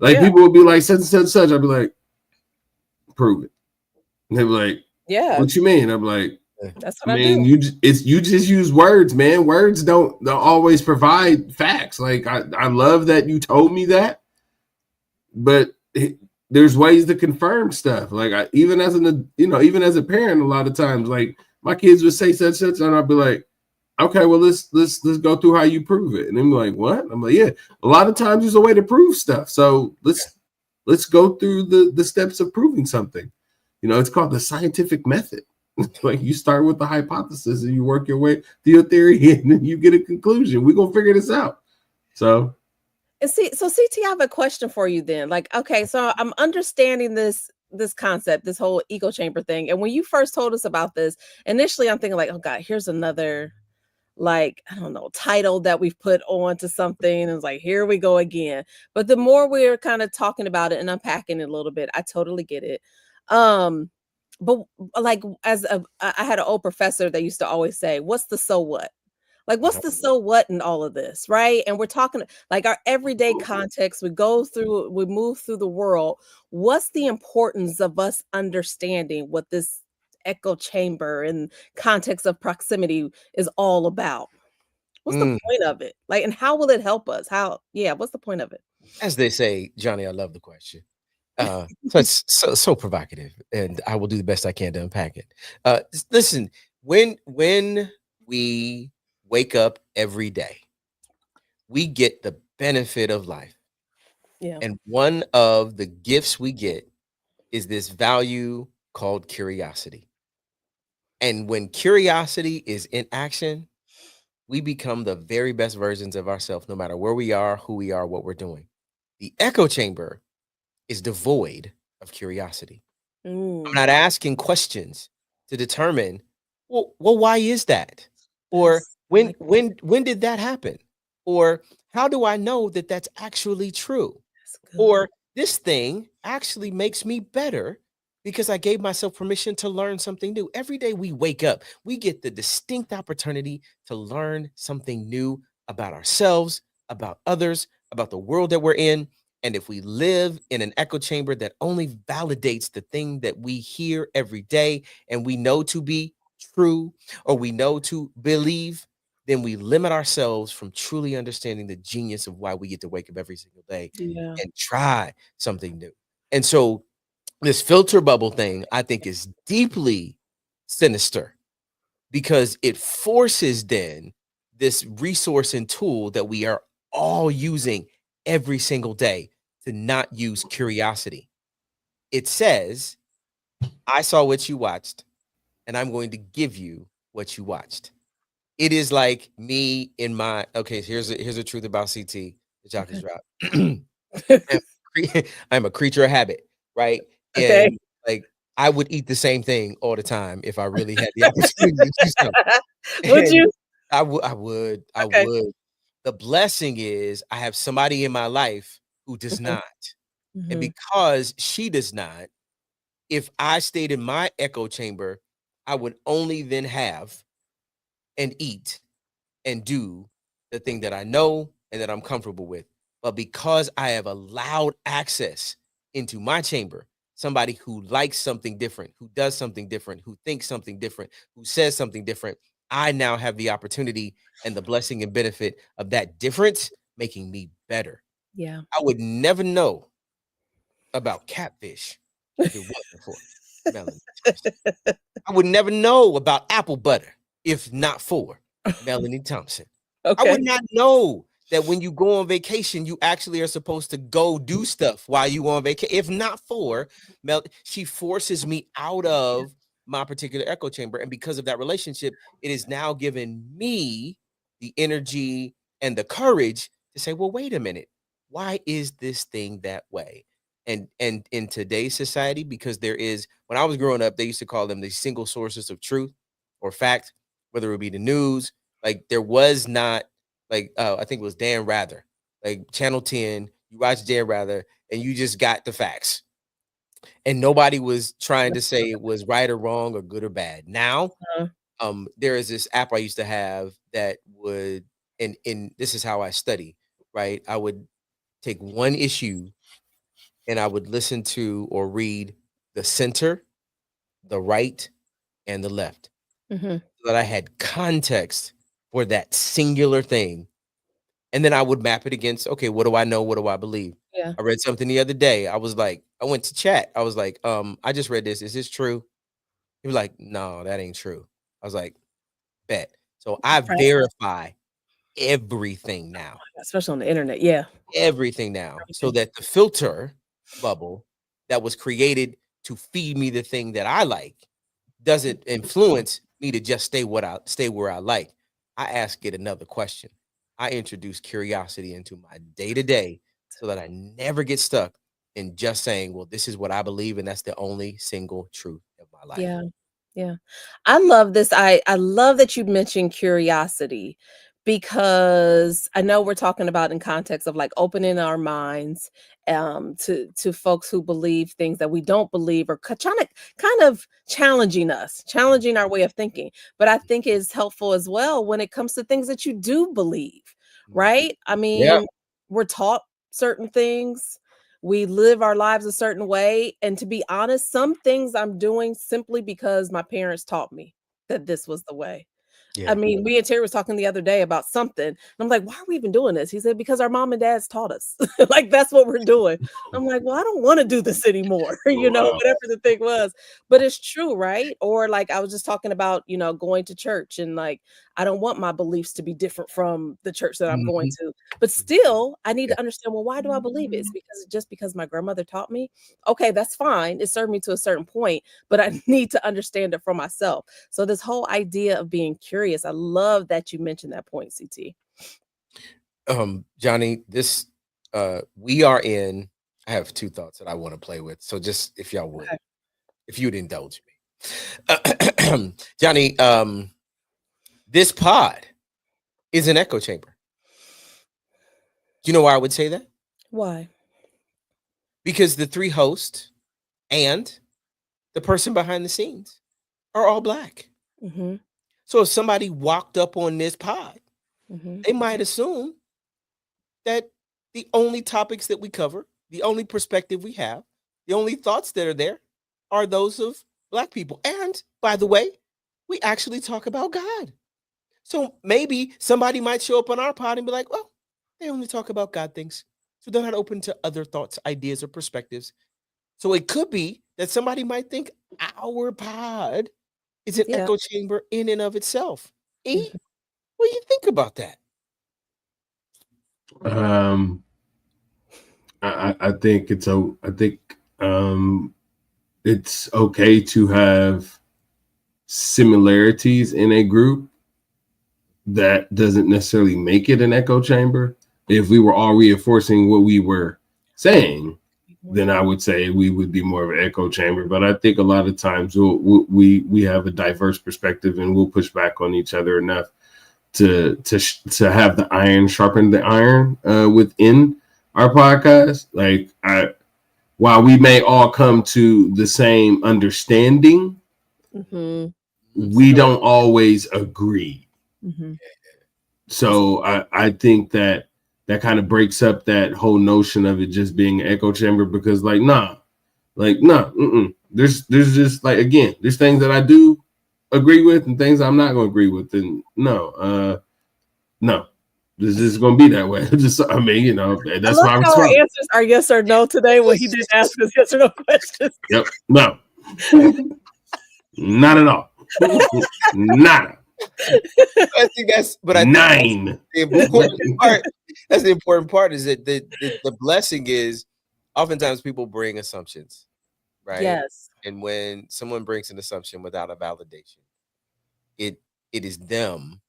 Like people will be like such and such and such. I'll be like, prove it. And they'll be like, yeah, what you mean? I'm like, that's what I mean, you just use words, man. Words don't always provide facts. Like I love that you told me that, but there's ways to confirm stuff. Like even as a parent, a lot of times, like my kids would say such, and I'll be like, okay, well let's go through how you prove it. And they're like, what? I'm like, yeah. A lot of times there's a way to prove stuff. So let's go through the steps of proving something. It's called the scientific method. Like you start with the hypothesis and you work your way to your theory, and then you get a conclusion. We're gonna figure this out. So. And so CT, I have a question for you then. Like, okay, so I'm understanding this concept, this whole echo chamber thing. And when you first told us about this, initially I'm thinking like, oh God, here's another, like, I don't know, title that we've put on to something. And it's like, here we go again. But the more we're kind of talking about it and unpacking it a little bit, I totally get it. But like I had an old professor that used to always say, what's the so what? Like, what's the so what in all of this, right? And we're talking like our everyday context. We move through the world. What's the importance of us understanding what this echo chamber and context of proximity is all about? What's the point of it? Like, and how will it help us? What's the point of it? As they say, Johnny, I love the question. So it's so provocative, and I will do the best I can to unpack it. Listen, when we wake up every day, we get the benefit of life. Yeah. And one of the gifts we get is this value called curiosity. And when curiosity is in action, we become the very best versions of ourselves, no matter where we are, who we are, what we're doing. The echo chamber is devoid of curiosity. I'm not asking questions to determine, well, why is that? Or when did that happen? Or how do I know that that's actually true? Or this thing actually makes me better because I gave myself permission to learn something new. Every day we wake up, we get the distinct opportunity to learn something new about ourselves, about others, about the world that we're in. And if we live in an echo chamber that only validates the thing that we hear every day and we know to be true or we know to believe, then we limit ourselves from truly understanding the genius of why we get to wake up every single day and try something new. And so this filter bubble thing, I think, is deeply sinister because it forces then this resource and tool that we are all using every single day to not use curiosity. It says, I saw what you watched, and I'm going to give you what you watched. It is like me in my here's a truth about CT that y'all can drop. I'm a creature of habit, right? Okay. And like I would eat the same thing all the time if I really had the opportunity to do something. Would you? I would. The blessing is I have somebody in my life who does not. And because she does not, if I stayed in my echo chamber, I would only then have and eat and do the thing that I know and that I'm comfortable with. But because I have allowed access into my chamber, somebody who likes something different, who does something different, who thinks something different, who says something different, I now have the opportunity and the blessing and benefit of that difference making me better. Yeah. I would never know about catfish if it wasn't for Melanie Thompson. I would never know about apple butter if not for Melanie Thompson. I would not know that when you go on vacation, you actually are supposed to go do stuff while you on vacation. If not for Mel, she forces me out of my particular echo chamber. And because of that relationship, it is now given me the energy and the courage to say, well, wait a minute. Why is this thing that way? And in today's society, because there is, when I was growing up, they used to call them the single sources of truth or fact, whether it be the news, like there was not like I think it was Dan Rather, like Channel 10, you watch Dan Rather and you just got the facts. And nobody was trying to say it was right or wrong or good or bad. Now, there is this app I used to have that would, and this is how I study, right? I would take one issue and I would listen to or read the center, the right, and the left. So that I had context for that singular thing. And then I would map it against, okay, what do I know? What do I believe? Yeah. I read something the other day. I was like, I went to chat. I was like, I just read this. Is this true? He was like, no, that ain't true. I was like, bet. So I verify everything now. Especially on the internet. Yeah. Everything now. So that the filter bubble that was created to feed me the thing that I like doesn't influence me to just stay where I like. I ask it another question. I introduce curiosity into my day-to-day so that I never get stuck in just saying, well, this is what I believe, and that's the only single truth of my life. Yeah. Yeah. I love this. I love that you mentioned curiosity because I know we're talking about in context of like opening our minds to folks who believe things that we don't believe or trying to kind of challenging us, challenging our way of thinking. But I think it's helpful as well when it comes to things that you do believe, right? I mean, we're taught certain things. We live our lives a certain way. And to be honest, some things I'm doing simply because my parents taught me that this was the way. I mean, me and Terry was talking the other day about something. And I'm like, why are we even doing this? He said, because our mom and dads taught us. Like, that's what we're doing. I'm like, well, I don't want to do this anymore, whatever the thing was. But it's true, right? Or like I was just talking about, going to church and like, I don't want my beliefs to be different from the church that I'm going to. But still, I need to understand, well, why do I believe it? It's because my grandmother taught me. Okay, that's fine. It served me to a certain point, but I need to understand it for myself. So this whole idea of being curious curious. I love that you mentioned that point, CT. Johnny, this we are in. I have two thoughts that I want to play with. So just if y'all would, if you'd indulge me, Johnny, this pod is an echo chamber. Do you know why I would say that? Why? Because the three hosts and the person behind the scenes are all Black. Mm-hmm. So if somebody walked up on this pod, Mm-hmm. they might assume that the only topics that we cover, the only perspective we have, the only thoughts that are there are those of Black people. And by the way, we actually talk about God. So maybe somebody might show up on our pod and be like, well, they only talk about God things. So they're not open to other thoughts, ideas, or perspectives. So it could be that somebody might think our pod is an echo chamber in and of itself. E, what do you think about that? I think it's okay to have similarities in a group. That doesn't necessarily make it an echo chamber. If we were all reinforcing what we were saying, then I would say we would be more of an echo chamber. But I think a lot of times we have a diverse perspective, and we'll push back on each other enough to have the iron sharpen the iron within our podcast. Like, while we may all come to the same understanding, we don't always agree. Mm-hmm. So I think that kind of breaks up that whole notion of it just being an echo chamber, because there's just, like, again, there's things that I do agree with and things I'm not going to agree with. And no, this is going to be that way. Just, I mean, you know, that's my response. Our answers are yes or no today when he didn't ask us yes or no questions. Yep. No, not at all. Nada. I think that's, but I think 9. that's the important part. That's the important part, is that the blessing is oftentimes people bring assumptions, right? Yes. And when someone brings an assumption without a validation, it is them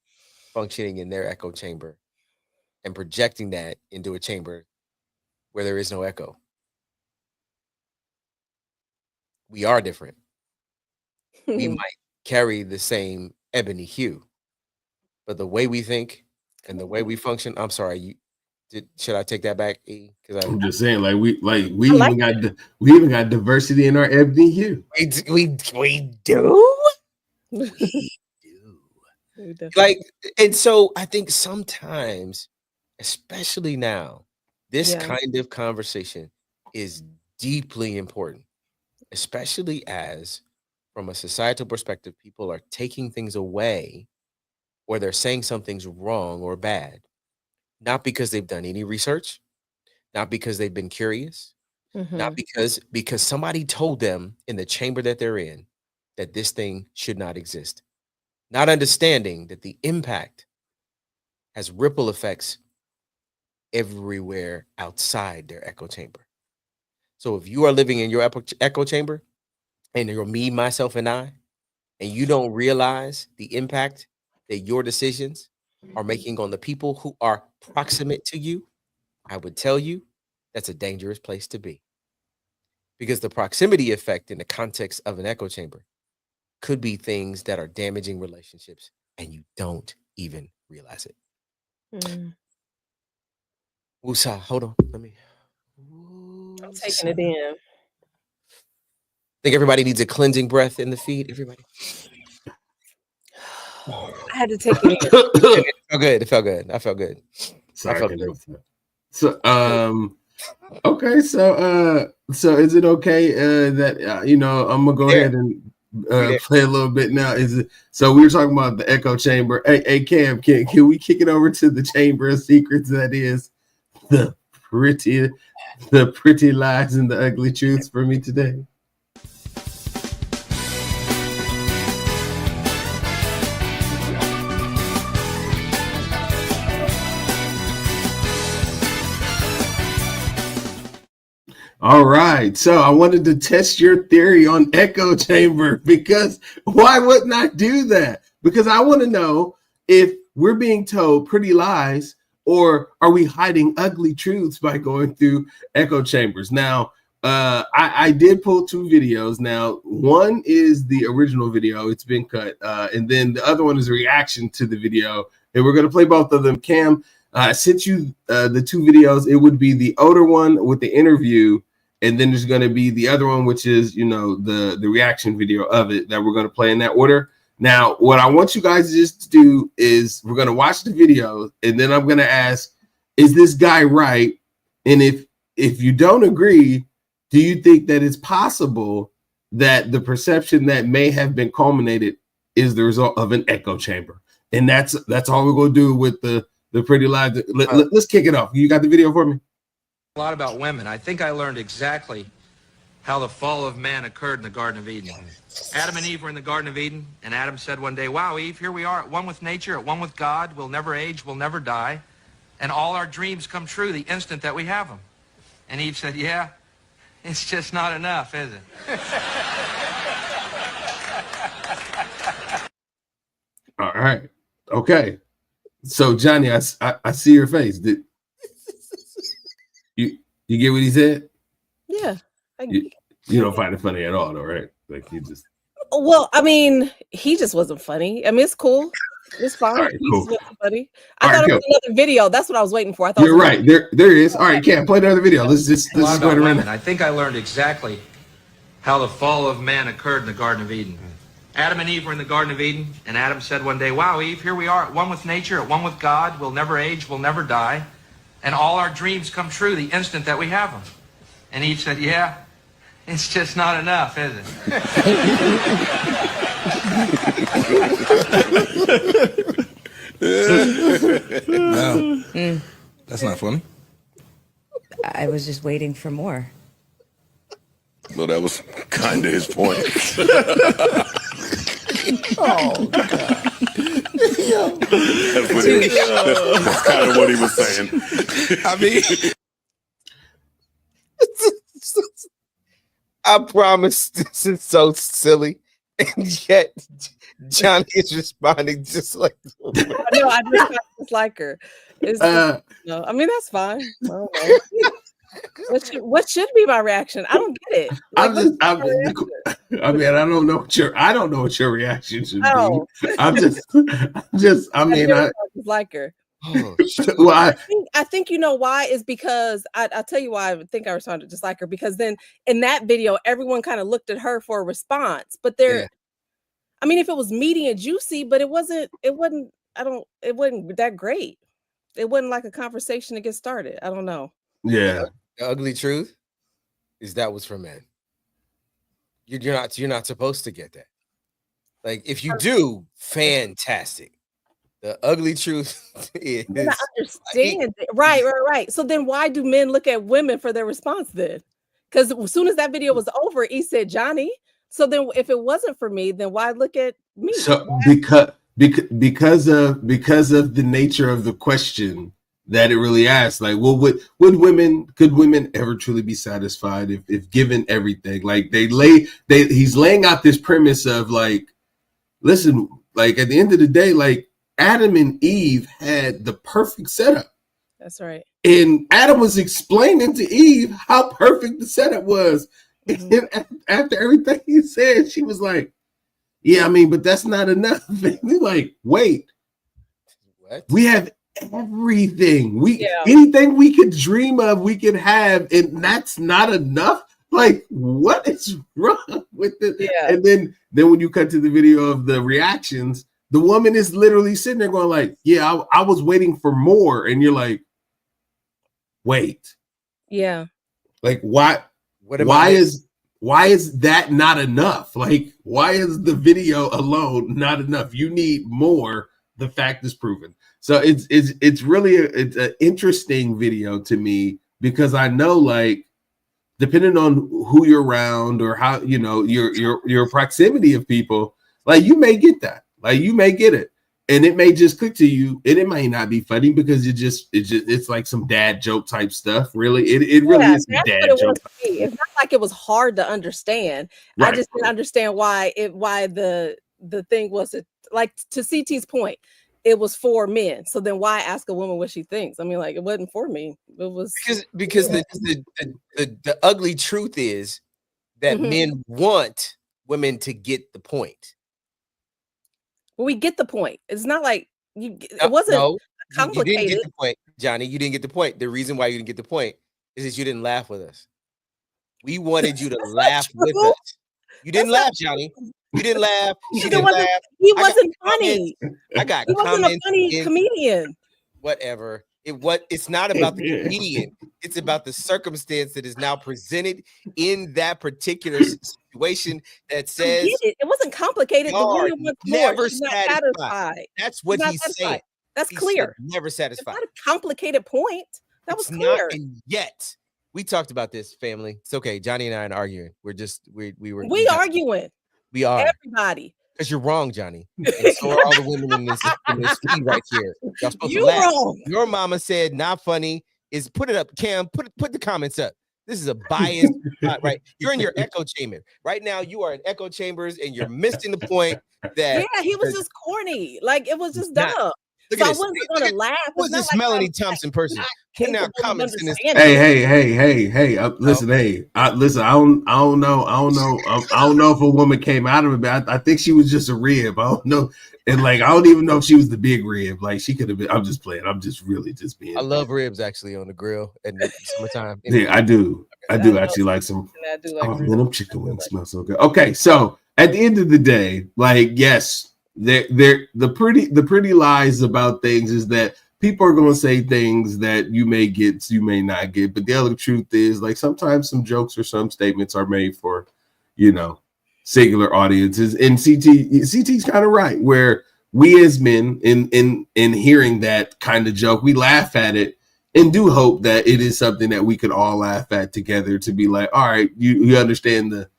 functioning in their echo chamber and projecting that into a chamber where there is no echo. We are different. We might carry the same ebony hue, but the way we think and the way we function, I'm sorry, should I take that back, E? Because I'm just saying, we even got diversity in our ebony hue. We do. Like, and so I think sometimes, especially now, this kind of conversation is deeply important, especially as, from a societal perspective, people are taking things away, or they're saying something's wrong or bad, not because they've done any research, not because they've been curious, not because somebody told them in the chamber that they're in that this thing should not exist, not understanding that the impact has ripple effects everywhere outside their echo chamber. So if you are living in your echo chamber, and you're me, myself, and I, and you don't realize the impact that your decisions are making on the people who are proximate to you, I would tell you that's a dangerous place to be. Because the proximity effect in the context of an echo chamber could be things that are damaging relationships, and you don't even realize it. Woosah, hold on. Let me. I'm taking it in. I think everybody needs a cleansing breath in the feed. Everybody. I had to take it in. It felt good. It felt good. I felt good. Sorry, I felt good. So, okay. So is it okay that I'm gonna go ahead and play a little bit now? Is it? So we were talking about the echo chamber. Hey, Cam, can we kick it over to the chamber of secrets that is the pretty lies and the ugly truths for me today? All right, so I wanted to test your theory on echo chamber, because why wouldn't I do that? because I want to know if we're being told pretty lies or are we hiding ugly truths by going through echo chambers. Now, I did pull 2 videos. Now, one is the original video. It's been cut. And then the other one is a reaction to the video. And we're going to play both of them. Cam, I sent you the 2 videos. It would be the older one with the interview. And then there's going to be the other one, which is, the reaction video of it that we're going to play in that order. Now, what I want you guys just to do is we're going to watch the video. And then I'm going to ask, is this guy right? And if you don't agree, do you think that it's possible that the perception that may have been culminated is the result of an echo chamber? And that's all we're going to do with the pretty live. Let's kick it off. You got the video for me? A lot about women. I think I learned exactly how the fall of man occurred in the Garden of Eden. Adam and Eve were in the Garden of Eden, and Adam said one day, wow, Eve, here we are at one with nature, at one with God. We'll never age, we'll never die, and all our dreams come true the instant that we have them. And Eve said, yeah, it's just not enough, is it? All right. Okay. So, Johnny, I see your face. Did you get what he said? Yeah. You don't find it funny at all, though, right? Like he just. Well, I mean, he just wasn't funny. I mean, it's cool. It's fine. Right, cool. He just wasn't funny. I thought it was another video. That's what I was waiting for. I thought you're right. There is. All right, Cam, play another video. Let's just go around. I think I learned exactly how the fall of man occurred in the Garden of Eden. Adam and Eve were in the Garden of Eden, and Adam said one day, wow, Eve, here we are at one with nature, at one with God. We'll never age, we'll never die, and all our dreams come true the instant that we have them. And Eve said, yeah, it's just not enough, is it? No, that's not funny. I was just waiting for more. Well, that was kind of his point. Oh, God. That's kind of what he was saying. I mean, I promise this is so silly, and yet Johnny is responding just like. No, I just like her. No, I mean that's fine. I don't know. What should be my reaction? I don't get it. Like, I mean, I don't know what your reaction should be. I like her. Well, I think you know why is because I'll tell you why I think I responded just like her, because then in that video everyone kind of looked at her for a response, but I mean, if it was meaty and juicy, but it wasn't that great. It wasn't like a conversation to get started. I don't know. Yeah. The ugly truth is that was for men. You're not supposed to get that. Like if you do, fantastic. The ugly truth is I understand it. Right. So then why do men look at women for their response then? Because as soon as that video was over, he said Johnny. So then if it wasn't for me, then why look at me? So because of the nature of the question that it really asks, like, well, could women ever truly be satisfied if given everything? Like he's laying out this premise of like, listen, like at the end of the day, like Adam and Eve had the perfect setup. That's right. And Adam was explaining to Eve how perfect the setup was. And after everything he said, she was like, yeah, I mean, but that's not enough. And we're like, wait, what? We have everything. Anything we could dream of, we could have, and that's not enough. Like, what is wrong with this? Yeah. And then when you cut to the video of the reactions, the woman is literally sitting there going like, yeah, I was waiting for more. And you're like, wait. Yeah. Like, why is that not enough? Like, why is the video alone not enough? You need more. The fact is proven. So it's really it's an interesting video to me, because I know, like, depending on who you're around or how, your proximity of people, like, you may get that. Like, you may get it, and it may just click to you, and it may not be funny because it's like some dad joke type stuff. Really, it really is some dad joke. It's not like it was hard to understand. Right. I just didn't understand why the thing was that, like, to CT's point, it was for men. So then why ask a woman what she thinks? I mean, like, it wasn't for me. It was because the ugly truth is that men want women to get the point. Well, we get the point. It's not like it wasn't complicated. You didn't get the point, Johnny. You didn't get the point. The reason why you didn't get the point is that you didn't laugh with us. We wanted you to laugh with us. You didn't laugh, Johnny. You didn't laugh. She didn't laugh. He wasn't funny. I got he wasn't a comments. funny comedian. Whatever. It's not about the comedian. It's about the circumstance that is now presented in that particular situation that says it wasn't complicated. The woman wants never She's not satisfied. That's what he's saying. That's clear. Never satisfied. It's not a complicated point. That was clear. Not, and yet we talked about this, family. It's okay. Johnny and I are arguing. We arguing. We are. Everybody. Because you're wrong, Johnny. And so are all the women in this feed right here. Y'all supposed to laugh. Wrong. Your mama said not funny. Is put it up, Cam. Put the comments up. This is a biased right. You're in your echo chamber. Right now, you are in echo chambers and you're missing the point that he was just corny. Like, it was just dumb. Look So at I this. wasn't gonna laugh. Who's this Melanie Thompson person? Putting out comments in this. Hey! Listen, I don't know if a woman came out of it, but I think she was just a rib. I don't know, and like I don't even know if she was the big rib. Like she could have been. I'm just playing. I'm just really just being. I love ribs actually on the grill in the summertime. Yeah, I do. I do actually like some. Man, them chicken wings smell so good. Okay, so at the end of the day, like yes. The pretty lies about things is that people are going to say things that you may get, you may not get. But the other truth is, like, sometimes some jokes or some statements are made for, singular audiences. And CT's kind of right, where we as men in hearing that kind of joke, we laugh at it and do hope that it is something that we could all laugh at together to be like, all right, you understand the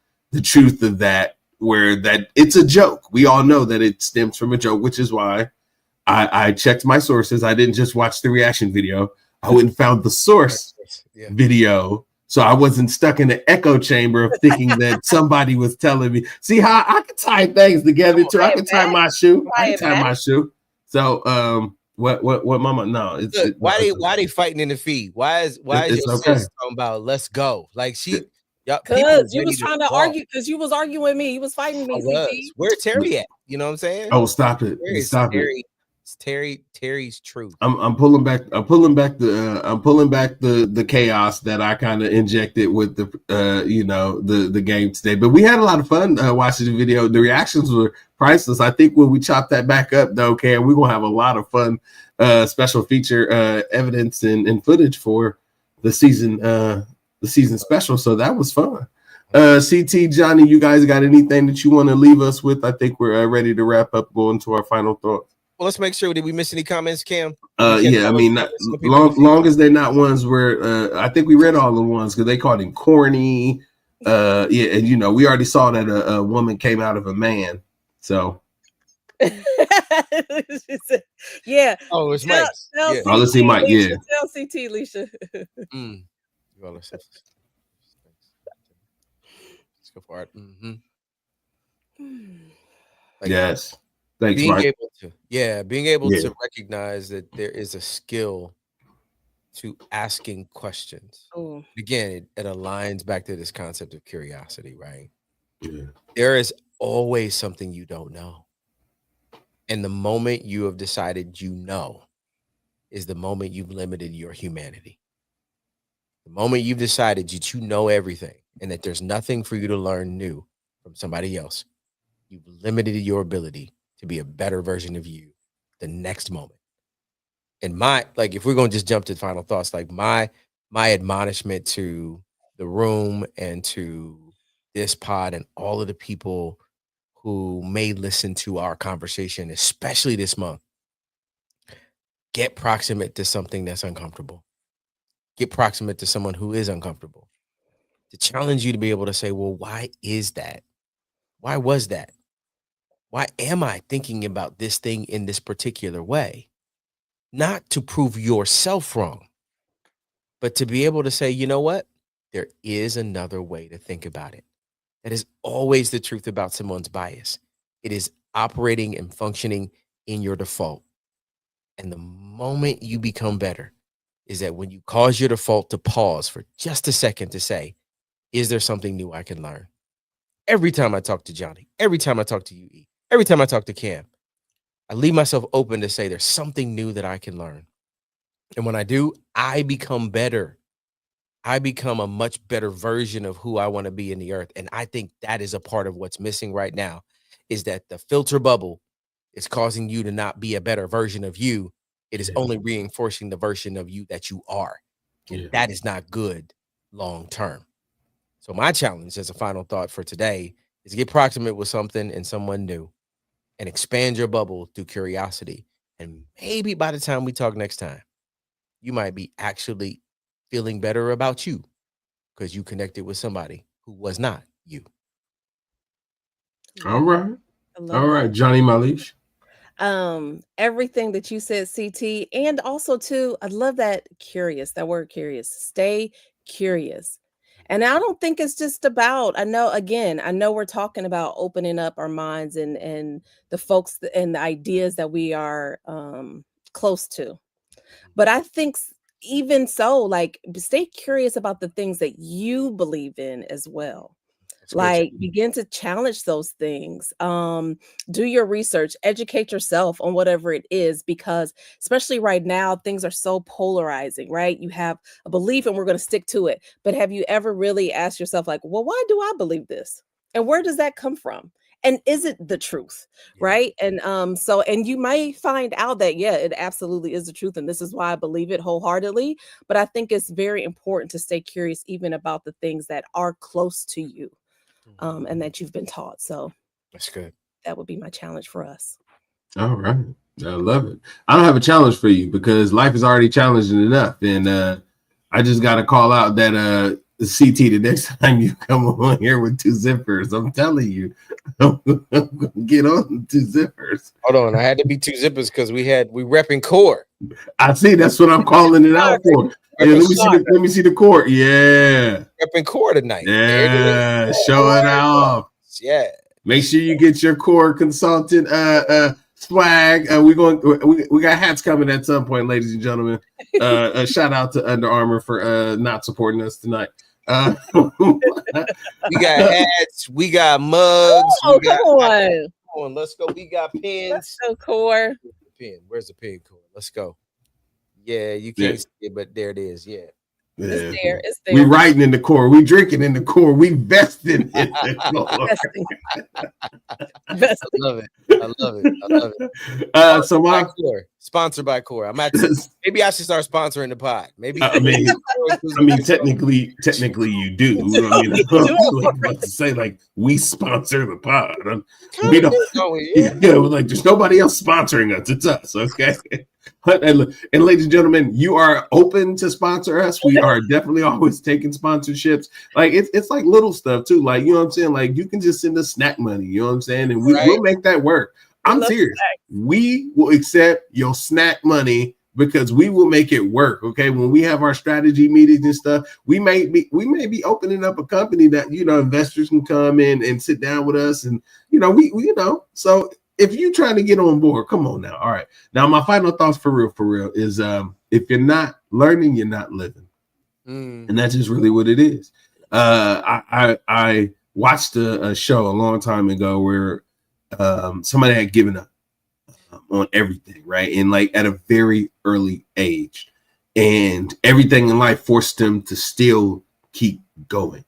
truth of that. Where that it's a joke. We all know that it stems from a joke, which is why I checked my sources. I didn't just watch the reaction video. I went and found the source video. So I wasn't stuck in the echo chamber of thinking that somebody was telling me. See how I can tie things together too. I can tie my shoe. So what mama no it's why they fighting in the feed? Why is your sis talking about let's go? Like she because you was trying to argue, because you was arguing with me. You was fighting me. Where's Terry at? You know what I'm saying? Oh, stop it! Stop it! It's Terry's truth. I'm pulling back the chaos that I kind of injected with the game today. But we had a lot of fun watching the video. The reactions were priceless. I think when we chop that back up, though, Cam, we're gonna have a lot of fun special feature evidence and footage for the season special. So that was fun. CT, Johnny, you guys got anything that you want to leave us with? I think we're ready to wrap up, go into our final thoughts. Well, let's make sure. Did we miss any comments, Cam? Yeah, I mean, long as they're not ones where I think we read all the ones because they called him corny. Yeah, and we already saw that a woman came out of a man. So yeah. Oh, it's Mike. Yeah. Oh, let's see Mike. Yeah. Tell CT, Alicia. Let's go for it. Yes. Thanks, Mike. Being able to recognize that there is a skill to asking questions. Again, it aligns back to this concept of curiosity, right? Yeah. There is always something you don't know. And the moment you have decided is the moment you've limited your humanity. The moment you've decided that you know everything and that there's nothing for you to learn new from somebody else, you've limited your ability to be a better version of you the next moment. And if we're going to just jump to final thoughts, like my admonishment to the room and to this pod and all of the people who may listen to our conversation, especially this month, get proximate to something that's uncomfortable. Get proximate to someone who is uncomfortable. To challenge you to be able to say, well, why is that? Why was that? Why am I thinking about this thing in this particular way? Not to prove yourself wrong, but to be able to say, you know what? There is another way to think about it. That is always the truth about someone's bias. It is operating and functioning in your default. And the moment you become better is that when you cause your default to pause for just a second to say, is there something new I can learn? Every time I talk to Johnny, every time I talk to UE, every time I talk to Cam, I leave myself open to say there's something new that I can learn. And when I do, I become better. I become a much better version of who I want to be in the earth. And I think that is a part of what's missing right now, is that the filter bubble is causing you to not be a better version of you. It is only reinforcing the version of you that you are. And that is not good long term. So my challenge as a final thought for today is get proximate with something and someone new and expand your bubble through curiosity. And maybe by the time we talk next time, you might be actually feeling better about you because you connected with somebody who was not you. All right. All right, Johnny Malish. Everything that you said, CT, and also too, I love that word curious. Stay curious. And I don't think it's just about, I know we're talking about opening up our minds and the folks and the ideas that we are close to. But I think even so, like, stay curious about the things that you believe in as well. Like, begin to challenge those things. Do your research, educate yourself on whatever it is, because especially right now, things are so polarizing, right? You have a belief and we're going to stick to it. But have you ever really asked yourself, like, well, why do I believe this? And where does that come from? And is it the truth? Right. And and you might find out that, it absolutely is the truth. And this is why I believe it wholeheartedly. But I think it's very important to stay curious, even about the things that are close to you. And that you've been taught. So that's good. That would be my challenge for us. All right. I love it. I don't have a challenge for you because life is already challenging enough. And I just got to call out that CT, the next time you come on here with 2 zippers, I'm telling you, I'm gonna get on 2 zippers. Hold on. I had to be 2 zippers because we repping core. I see. That's what I'm calling it out for. Yeah, let me see the court. Yeah. Repping core tonight. Yeah. Show it off. Yeah. Make sure you get your core consultant swag. We got hats coming at some point, ladies and gentlemen. A shout out to Under Armour for not supporting us tonight. We got hats, we got mugs. Oh, come on. Let's go. We got pins. That's so core. Pin. Where's the pin core? Let's go. Yeah, you can't see it, but there it is. Yeah. It's there. We riding in the core. We drinking in the core. We vesting in the core. I love it. So my core, sponsored by Core. Maybe I should start sponsoring the pod. Maybe. I mean, technically you do. I mean, I was about to say, like, we sponsor the pod. We don't. Like, there's nobody else sponsoring us. It's us. Okay. And ladies and gentlemen, you are open to sponsor us. We are definitely always taking sponsorships. Like it's like little stuff too. Like, you know what I'm saying? Like, you can just send us snack money, you know what I'm saying? And we'll make that work. I'm serious. We will accept your snack money because we will make it work. Okay. When we have our strategy meetings and stuff, we may be opening up a company that, investors can come in and sit down with us. And, we so if you're trying to get on board, come on now. All right. Now, my final thoughts for real is if you're not learning, you're not living. And that's just really what it is. I watched a show a long time ago where somebody had given up on everything, right? And like at a very early age. And everything in life forced them to still keep going.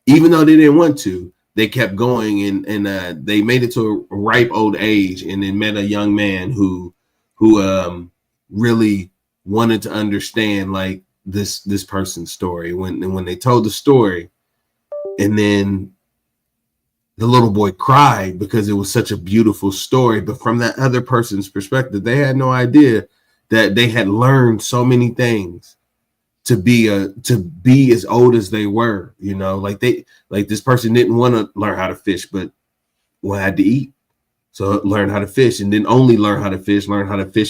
Even though they didn't want to. They kept going and they made it to a ripe old age and then met a young man who really wanted to understand like this person's story. When they told the story, and then the little boy cried because it was such a beautiful story. But from that other person's perspective, they had no idea that they had learned so many things to be as old as they were, like this person didn't want to learn how to fish, but had to eat. So learn how to fish and then only learn how to fish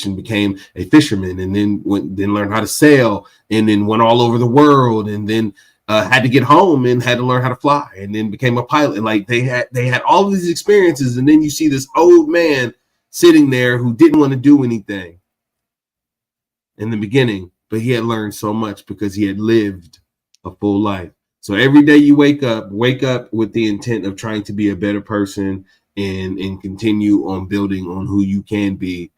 and became a fisherman and then learned how to sail and then went all over the world and then had to get home and had to learn how to fly, and then became a pilot. And like they had all of these experiences, and then you see this old man sitting there who didn't want to do anything in the beginning, but he had learned so much because he had lived a full life. So every day you wake up with the intent of trying to be a better person and continue on building on who you can be.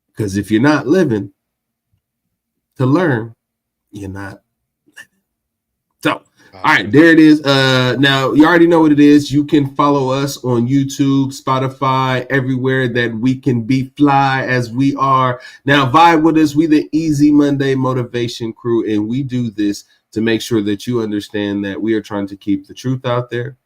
Because if you're not living to learn, you're not living. So, all right, there it is. Now, you already know what it is. You can follow us on YouTube, Spotify, everywhere that we can be fly as we are. Now, vibe with us. We the Easy Monday Motivation Crew, and we do this to make sure that you understand that we are trying to keep the truth out there.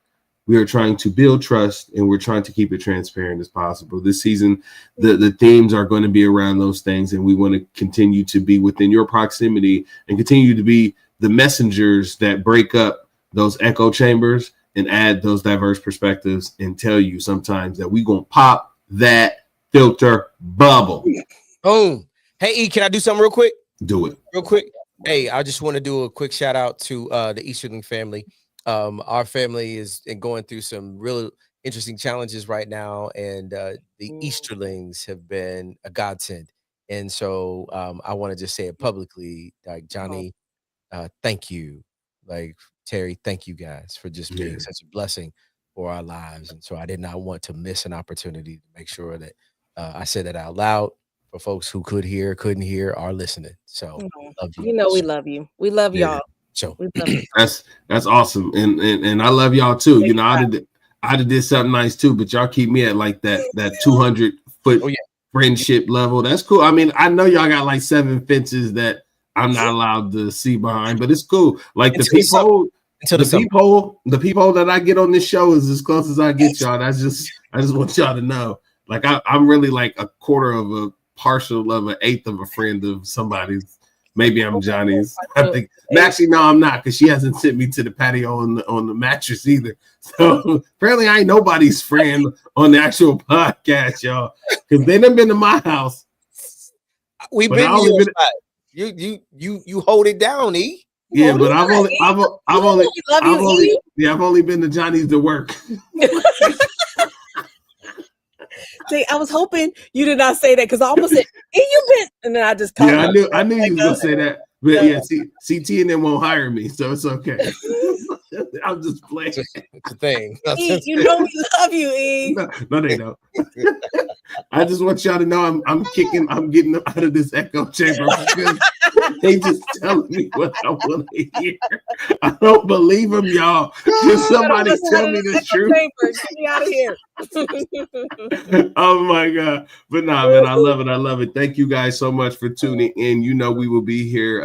We are trying to build trust, and we're trying to keep it transparent as possible. This season, the themes are going to be around those things, and we want to continue to be within your proximity and continue to be the messengers that break up those echo chambers and add those diverse perspectives and tell you sometimes that we're going to pop that filter bubble. Boom. Hey, E, can I do something real quick? Do it. Real quick. Hey, I just want to do a quick shout out to the Easterling family. Our family is going through some real interesting challenges right now, and the Easterlings have been a godsend. And so I want to just say it publicly, like Johnny, thank you. Like Terry, thank you guys for just being such a blessing for our lives. And so I did not want to miss an opportunity to make sure that I said that out loud for folks who couldn't hear, are listening. So love you. You know, we love you. We love y'all. So we love you. That's awesome. And I love y'all too. You know, I'd have did something nice too, but y'all keep me at like that 200-foot friendship level. That's cool. I mean, I know y'all got like 7 fences that I'm not allowed to see behind, but it's cool. Like the people that I get on this show is as close as I get y'all. I just want y'all to know. Like I'm really like a quarter of a partial of an eighth of a friend of somebody's. Maybe I'm Johnny's. I think actually no, I'm not, because she hasn't sent me to the patio on the mattress either. So apparently I ain't nobody's friend on the actual podcast, y'all. Because they done been to my house. We've been you hold it down, E. Yeah, but I've only been to Johnny's to work. See, I was hoping you did not say that, because I almost said, "Hey, you been," and then I just I knew you was gonna say that. But yeah, CT and them won't hire me, so it's okay. I'm just playing. It's a thing. E, you know we love you, E. No, they don't. I just want y'all to know I'm getting them out of this echo chamber because they just telling me what I want to hear. I don't believe them, y'all. Just somebody tell me the truth. Get me out of here. Oh my God. But nah, man, I love it. Thank you guys so much for tuning in. You know we will be here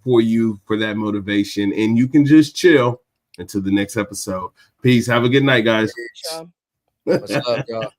for you for that motivation, and you can just chill until the next episode. Peace. Have a good night, guys. What's up, y'all?